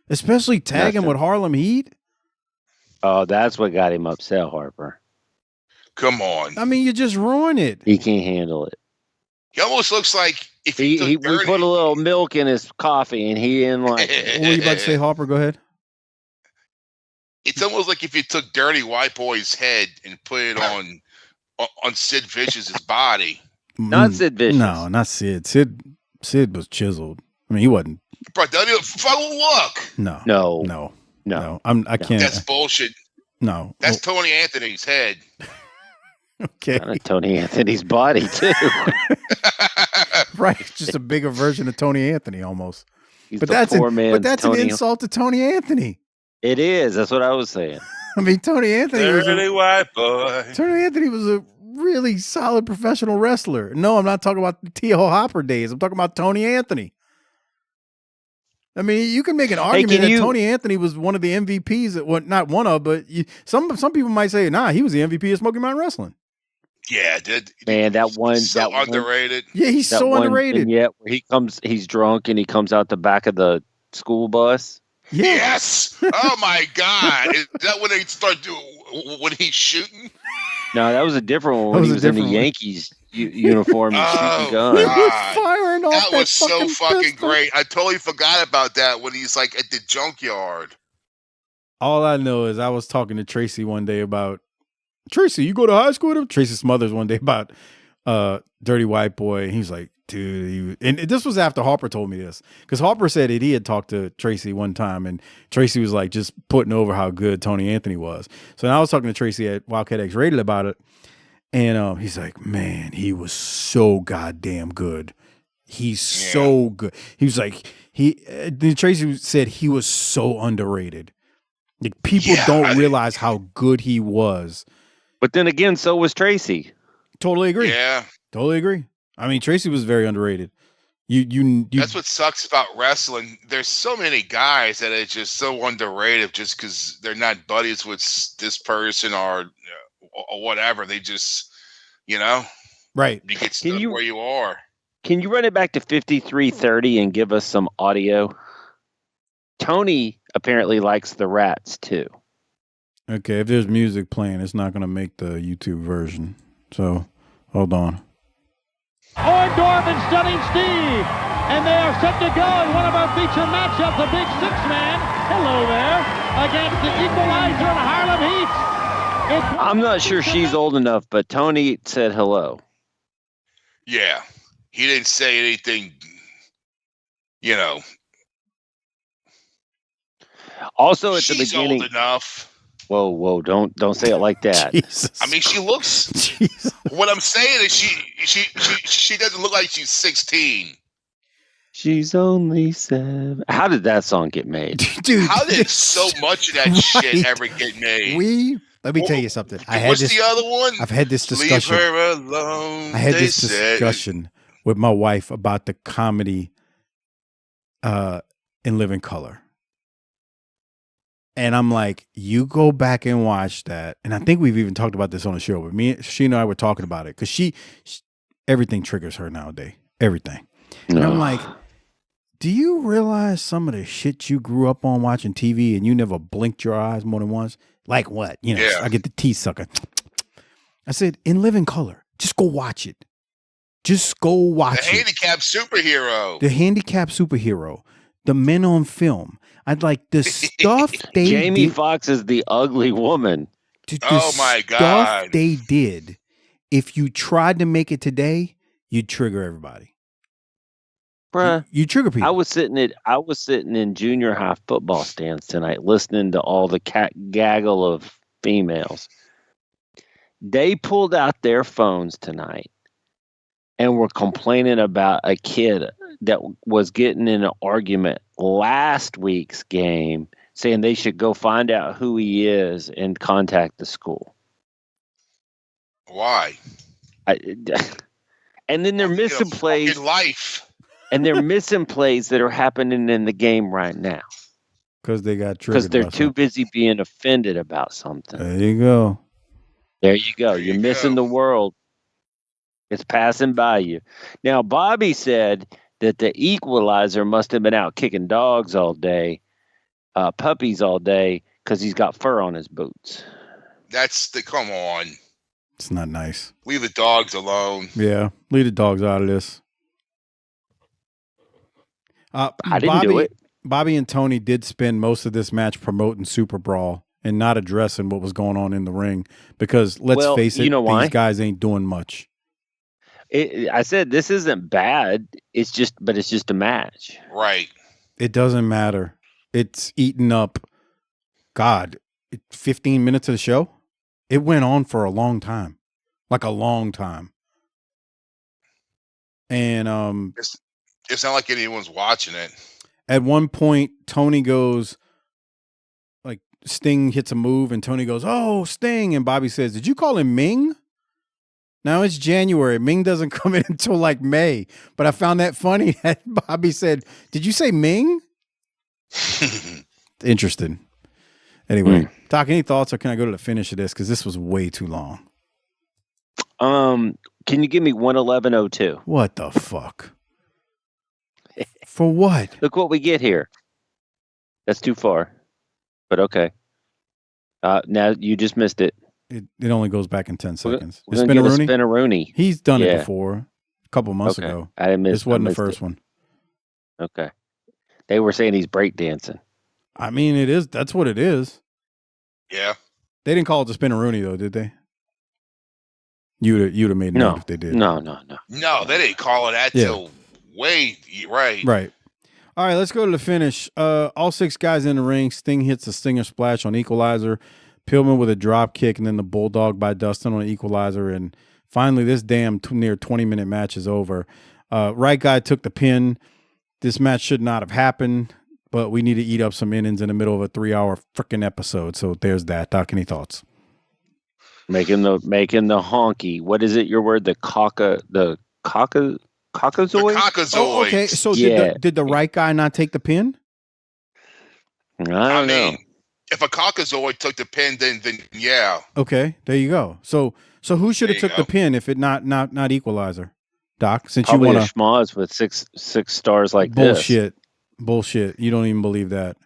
especially tagging with Harlem Heat.
Oh, that's what got him upset, Harper.
Come on.
I mean, you just ruin it.
He can't handle it.
He almost looks like if
we put a little milk in his coffee and he didn't like it.
What were you about to say, Harper? Go ahead.
It's almost like if you took Dirty White Boy's head and put it on Sid Vicious's body.
Not Sid Vicious.
No, not Sid. Sid was chiseled. I mean, he wasn't.
Bro, look.
No. I can't.
That's bullshit.
No.
That's Tony Anthony's head.
Okay.
Tony Anthony's body too.
Right, just a bigger version of Tony Anthony almost.
But that's
an insult to Tony Anthony.
It is. That's what I was saying.
I mean, Tony Anthony
white boy.
Tony Anthony was a really solid professional wrestler. No, I'm not talking about the T.O. Hopper days. I'm talking about Tony Anthony. I mean, you can make an argument that Tony Anthony was one of the MVPs. Well, not one of, but some people might say, nah, he was the MVP of Smoky Mountain Wrestling.
Yeah, dude.
Man, that one
so underrated.
Yeah, he's so underrated.
Yeah, where he's drunk and he comes out the back of the school bus.
Yeah.
Yes. Oh my God! Is that when they start doing when he's shooting?
No, that was a different one when he was in the Yankees uniform and shooting guns.
He was firing off
that was so fucking
pistol.
great. I totally forgot about that when he's like at the junkyard.
All I know is I was talking to Tracy one day about Tracy. You go to high school with him? Tracy Smothers one day about Dirty White Boy. And he was like, dude, and this was after Harper told me this, because Harper said that he had talked to Tracy one time, and Tracy was like just putting over how good Tony Anthony was. So now I was talking to Tracy at Wildcat X Rated about it, and he's like, man, he was so goddamn good. He's so good. He was like, Tracy said he was so underrated. Like, people don't realize how good he was.
But then again, so was Tracy.
Totally agree.
Yeah.
Totally agree. I mean, Tracy was very underrated. You
That's what sucks about wrestling. There's so many guys that are just so underrated just because they're not buddies with this person or whatever. They just,
right.
You get stuck where you are.
Can you run it back to 5330 and give us some audio? Tony apparently likes the Rats too.
Okay, if there's music playing, it's not going to make the YouTube version. So, hold on.
Orndorff and Stunning Steve. And they are set to go in one of our feature matchups, the Big Six Man. Hello there. Against the Equalizer and Harlem Heat.
I'm not sure she's old enough, but Tony said hello.
Yeah. He didn't say anything,
Also, at the beginning,
old enough.
Whoa! Don't say it like that.
Jesus.
I mean, she looks.
Jesus.
What I'm saying is, she doesn't look like she's 16.
She's only 7. How did that song get made,
dude?
How did so much of that shit ever get made?
Let me tell you something.
What's the other one?
I've had this discussion.
Leave her alone.
I had this discussion with my wife about the comedy in Living Color. And I'm like, you go back and watch that. And I think we've even talked about this on the show. But she and I were talking about it because she everything triggers her nowadays. Everything. And I'm like, do you realize some of the shit you grew up on watching TV and you never blinked your eyes more than once? Like what? I get the teeth sucker. I said, in Living Color, just go watch it. Just go watch it.
The handicapped superhero.
The handicapped superhero. The men on film. I'd like the stuff they
Jamie
did.
Foxx is the ugly woman.
Oh my God.
Stuff they did. If you tried to make it today, you'd trigger everybody.
Bruh,
you trigger people.
I was sitting in junior high football stands tonight, listening to all the gaggle of females. They pulled out their phones tonight and were complaining about a kid that was getting in an argument last week's game, saying they should go find out who he is and contact the school.
Why?
And then they're missing plays.
Life.
And they're missing plays that are happening in the game right now.
Because they got triggered.
Because they're too busy being offended about something.
There you go.
There you go. You're missing the world. It's passing by you. Now, Bobby said that the Equalizer must have been out kicking dogs all day, puppies all day, because he's got fur on his boots.
Come on.
It's not nice.
Leave the dogs alone.
Yeah, leave the dogs out of this.
I didn't do it.
Bobby and Tony did spend most of this match promoting Superbrawl and not addressing what was going on in the ring because, let's face it, these guys ain't doing much.
I said this isn't bad. It's just a match.
Right.
It doesn't matter. It's eaten up. 15 minutes of the show. It went on for a long time, like a long time. And
it's not like anyone's watching it.
At one point, Tony goes, like, Sting hits a move, and Tony goes, "Oh, Sting!" And Bobby says, "Did you call him Ming?" Now it's January. Ming doesn't come in until like May. But I found that funny that Bobby said, "Did you say Ming?" Interesting. Anyway, Doc, any thoughts, or can I go to the finish of this? Because this was way too long.
Can you give me 111.02?
What the fuck? For what?
Look what we get here. That's too far. But okay. Now you just missed it.
It only goes back in 10 seconds.
We're gonna get a Spin-a-Rooney.
He's done it before. A couple months ago.
I didn't miss.
This wasn't the first one.
Okay. They were saying he's breakdancing.
I mean, it is. That's what it is.
Yeah.
They didn't call it the Spinneroonie though, did they? You'd have made note if they did.
No,
they didn't call it that till way right.
Right. All right, let's go to the finish. All 6 guys in the ring. Sting hits a stinger splash on Equalizer. Pillman with a drop kick, and then the Bulldog by Dustin on Equalizer. And finally, this damn near 20-minute match is over. Right guy took the pin. This match should not have happened, but we need to eat up some innings in the middle of a 3-hour freaking episode. So there's that. Doc, any thoughts?
Making the honky. What is it? Your word? The cockazoid?
The cockazoid.
Oh, okay. So did the right guy not take the pin?
I don't know.
If a cockazoid took the pin, then yeah.
Okay, there you go. So who should have took the pin if it not Equalizer? Doc, since
Probably
you want
to schmoz with six stars like
bullshit. You don't even believe that.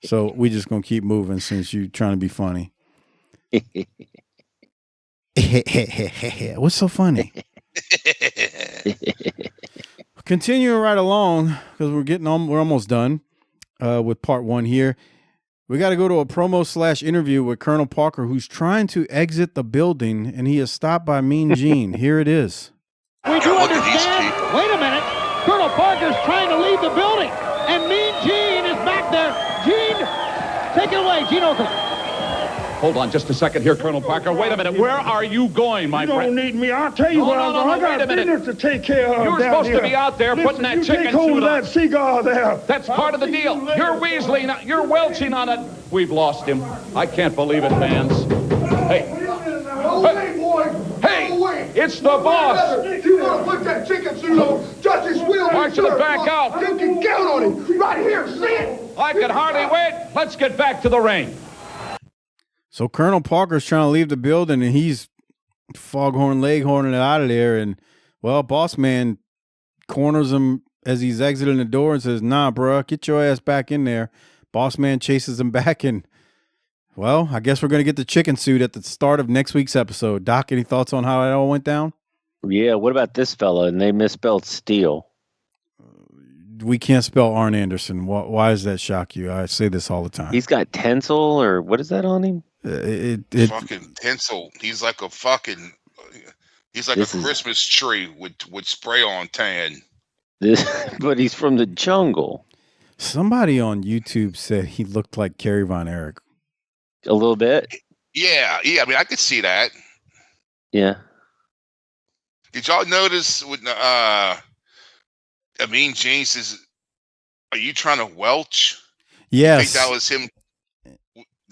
So we just gonna keep moving since you trying to be funny. What's so funny? Continuing right along because we're almost done with part 1 here. We got to go to a promo/interview with Colonel Parker, who's trying to exit the building, and he is stopped by Mean Gene. Here it is.
We do understand. Wait a minute. Colonel Parker's trying to leave the building, and Mean Gene is back there. Gene, take it away, Gene Okerlund.
Hold on just a second here, Colonel Parker. Wait a minute. Where are you going, my friend?
You don't need me. I'll tell you where I'm going. I got business to take care of.
You're supposed to be out there putting that chicken suit on.
That cigar there.
That's part of the deal. You're weaseling. You're welching on it. We've lost him. I can't believe it, fans. Hey. Hey, it's the boss.
If you want to put that chicken suit on, Justice will.
Why should it back out?
You can count on it. Right here, see it.
I can hardly wait. Let's get back to the ring.
So Colonel Parker's trying to leave the building, and he's foghorn leghorning it out of there. And, well, Boss Man corners him as he's exiting the door and says, nah, bro, get your ass back in there. Boss Man chases him back, and, well, I guess we're going to get the chicken suit at the start of next week's episode. Doc, any thoughts on how it all went down?
Yeah, what about this fella? And they misspelled Steel.
We can't spell Arn Anderson. Why does that shock you? I say this all the time.
He's got tinsel, or what is that on him?
Fucking tinsel. He's like a Christmas tree with spray on tan.
But he's from the jungle.
Somebody on YouTube said he looked like Kerry Von Erich.
A little bit?
Yeah. I mean, I could see that.
Yeah.
Did y'all notice with Mean Gene says, are you trying to welch?
Yes.
I think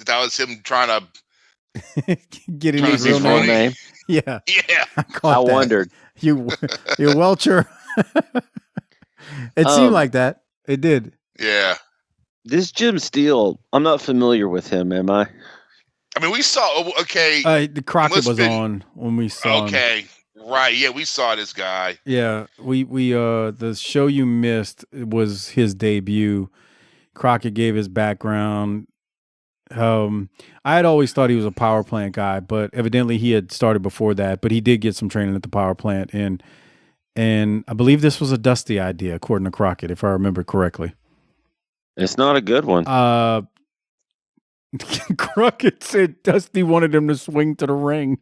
that was him trying to
get in his real name. Yeah.
Yeah.
I wondered.
You Welcher. It seemed like that. It did.
Yeah.
This Jim Steele, I'm not familiar with him, am I?
I mean, we saw, okay.
The Crockett was on when we saw him.
Right. Yeah, we saw this guy.
Yeah. We the show you missed was his debut. Crockett gave his background. I had always thought he was a power plant guy, but evidently he had started before that, but he did get some training at the power plant. And I believe this was a Dusty idea, according to Crockett, if I remember correctly.
It's not a good one.
Crockett said Dusty wanted him to swing to the ring.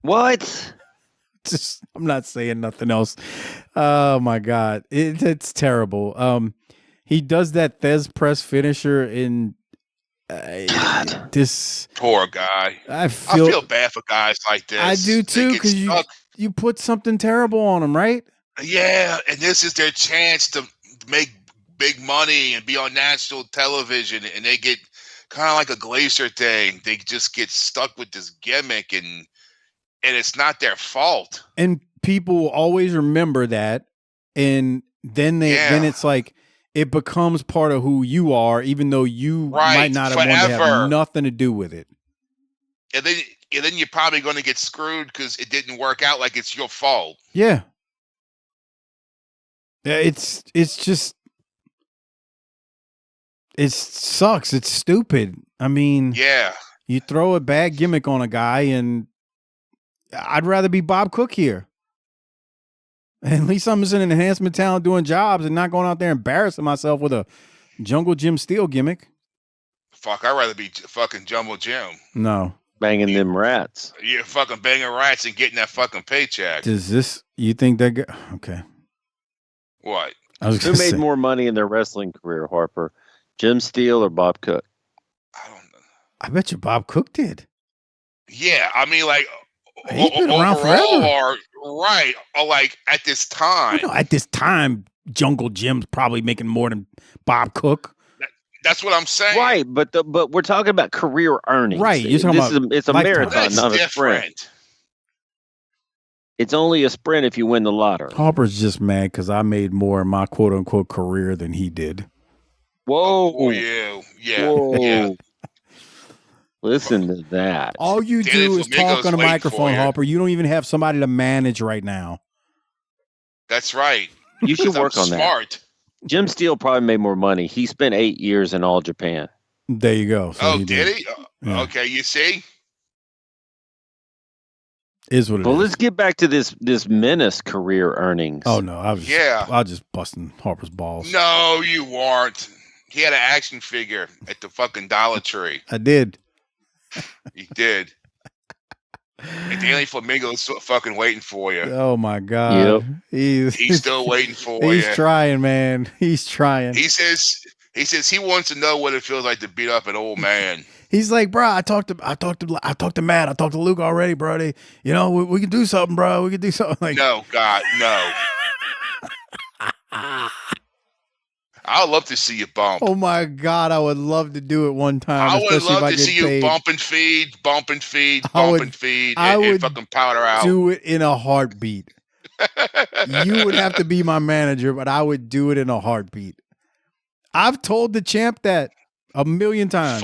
What?
I'm not saying nothing else. Oh my God. It's terrible. He does that Thez press finisher in this
poor guy.
I feel
bad for guys like this.
I do too, because you put something terrible on them, right?
Yeah, and this is their chance to make big money and be on national television, and they get kind of like a Glacier thing. They just get stuck with this gimmick, and it's not their fault.
And people will always remember that, and then it's like it becomes part of who you are, even though you might not have wanted to have nothing to do with it.
And then you're probably going to get screwed because it didn't work out like it's your fault.
Yeah. It's just, it sucks. It's stupid. I mean,
yeah,
you throw a bad gimmick on a guy, and I'd rather be Bob Cook here. At least I'm just an enhancement talent doing jobs and not going out there embarrassing myself with a Jungle Jim Steele gimmick.
Fuck, I'd rather be fucking Jumbo Jim.
No.
Banging them rats.
You're fucking banging rats and getting that fucking paycheck.
Does this, you think that, okay.
What?
Who made more money in their wrestling career, Harper? Jim Steele or Bob Cook?
I bet you Bob Cook did.
Yeah, I mean, like,
he's been around forever.
Right. Or like at this time.
You know, at this time, Jungle Jim's probably making more than Bob Cook.
That's what I'm saying.
Right, but we're talking about career earnings.
Right, you're talking about
it's a marathon,
That's
not a
different.
sprint. It's only a sprint if you win the lottery.
Harper's just mad because I made more in my quote unquote career than he did.
Whoa.
Oh, yeah.
Whoa.
Yeah.
Listen to that.
All you
Danny
do is talk
Flamingo's
on a
waiting
microphone,
for you.
Harper. You don't even have somebody to manage right now.
That's right.
You should
Because
work
I'm
on that.
smart.
Jim Steele probably made more money. He spent 8 years in All Japan.
There you go. So
Oh,
he
did he?
Yeah.
Okay, you see?
Is what it
But
is.
let's get back to this Menace career earnings.
Oh no, I was just busting Harper's balls.
No, you weren't. He had an action figure at the fucking Dollar Tree.
I did.
He did. And Danny Flamingo's fucking waiting for you.
Oh my God.
Yep.
He's still waiting for
He's
you.
trying, man. He's trying.
He says he wants to know what it feels like to beat up an old man.
He's like, bro, I talked to Matt, I talked to Luke already, bro. We can do something, bro. We can do something. Like,
No, God, no. I would love to see you bump.
oh my God, I would love to do it one time.
I would
especially if
love
I
to
get
see you
paid.
bump and feed, bump and feed,
I
bump
would-
and feed,
I
and
would
fucking powder out.
Do it in a heartbeat. You would have to be my manager, but I would do it in a heartbeat. I've told the champ that a million times.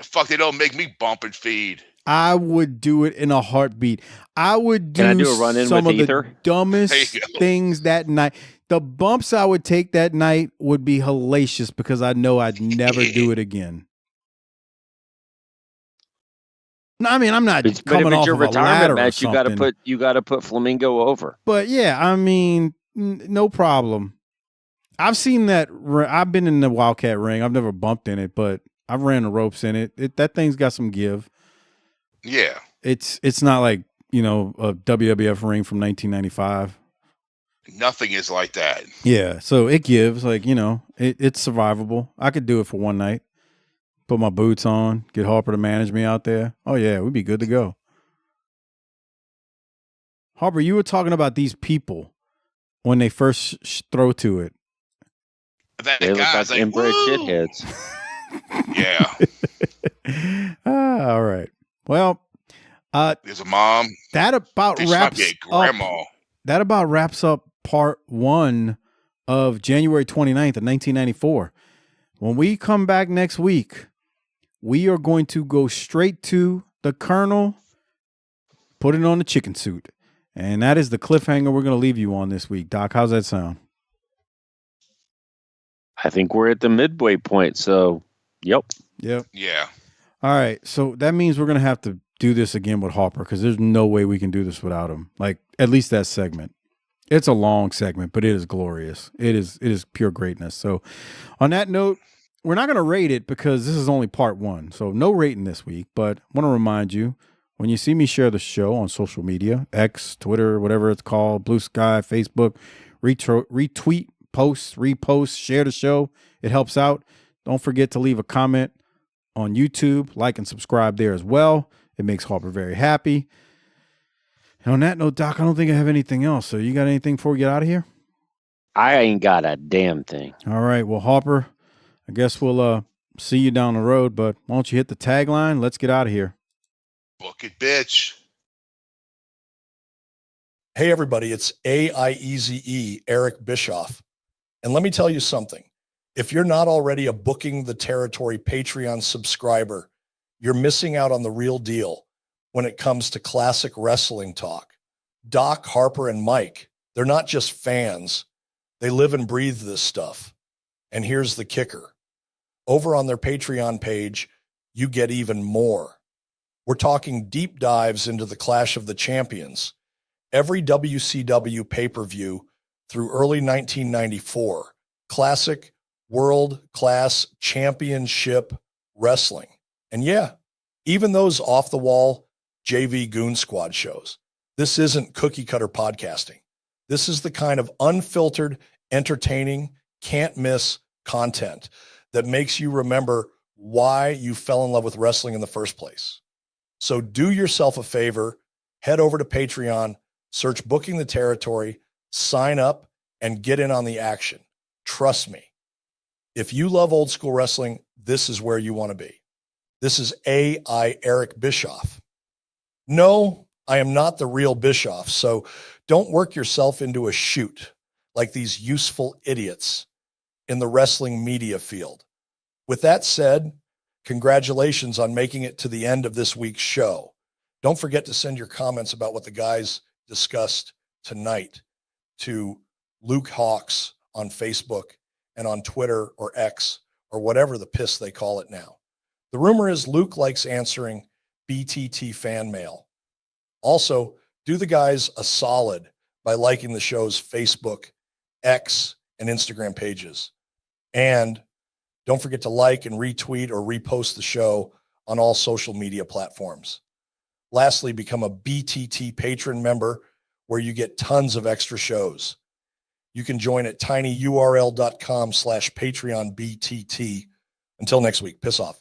Fuck, they don't make me bump and feed.
I would do it in a heartbeat. I would do,
Can I do a run-in
some
with
of
Ether?
the dumbest
There you go.
things that night. The bumps I would take that night would be hellacious because I know I'd never do it again. No, I mean I'm not
But if
coming
it's
off
your
of a ladder
retirement
or
match, you
something.
got to put Flamingo over.
But yeah, I mean, no problem. I've seen that. I've been in the Wildcat ring. I've never bumped in it, but I've ran the ropes in it. That thing's got some give.
Yeah.
It's not like, a WWF ring from 1995.
Nothing is like that.
Yeah, so it gives, it's survivable. I could do it for one night. Put my boots on, get Harper to manage me out there. Oh yeah, we'd be good to go. Harper, you were talking about these people when they first throw to it.
That
They look
guy's
like
like,
inbred
"Woo!"
shitheads.
Yeah.
All right. Well,
There's a mom.
that about
This might be
wraps
a grandma.
up. That about wraps up part 1 of January 29th of 1994. When we come back next week, we are going to go straight to the Colonel, put it on the chicken suit. And that is the cliffhanger we're going to leave you on this week. Doc, how's that sound?
I think we're at the midway point. So, yep.
Yep.
Yeah.
All right. So that means we're going to have to do this again with Harper because there's no way we can do this without him. Like, at least that segment. It's a long segment, but it is glorious. It is pure greatness. So on that note, we're not going to rate it because this is only part 1. So no rating this week, but I want to remind you, when you see me share the show on social media, X, Twitter, whatever it's called, Blue Sky, Facebook, retweet, post, repost, share the show. It helps out. Don't forget to leave a comment on YouTube, like and subscribe there as well. It makes Harper very happy. And on that note, Doc, I don't think I have anything else. So you got anything before we get out of here?
I ain't got a damn thing.
All right. Well, Harper, I guess we'll see you down the road, but why don't you hit the tagline? Let's get out of here.
Book it, bitch.
Hey, everybody, it's AIEZE, Eric Bischoff. And let me tell you something. If you're not already a Booking the Territory Patreon subscriber, you're missing out on the real deal when it comes to classic wrestling talk. Doc, Harper, and Mike, they're not just fans. They live and breathe this stuff. And here's the kicker. Over on their Patreon page, you get even more. We're talking deep dives into the Clash of the Champions. Every WCW pay-per-view through early 1994, classic world-class championship wrestling. And yeah, even those off the wall JV Goon Squad shows. This isn't cookie cutter podcasting. This is the kind of unfiltered, entertaining, can't miss content that makes you remember why you fell in love with wrestling in the first place. So do yourself a favor, head over to Patreon, search Booking the Territory, sign up, and get in on the action. Trust me. If you love old school wrestling, this is where you want to be. This is A.I. Eric Bischoff. No, I am not the real Bischoff, so don't work yourself into a shoot like these useful idiots in the wrestling media field. With that said, congratulations on making it to the end of this week's show. Don't forget to send your comments about what the guys discussed tonight to Luke Hawks on Facebook and on Twitter or X or whatever the piss they call it now. The rumor is Luke likes answering BTT fan mail. Also, do the guys a solid by liking the show's Facebook, X, and Instagram pages. And don't forget to like and retweet or repost the show on all social media platforms. Lastly, become a BTT patron member where you get tons of extra shows. You can join at tinyurl.com/PatreonBTT. Until next week, piss off.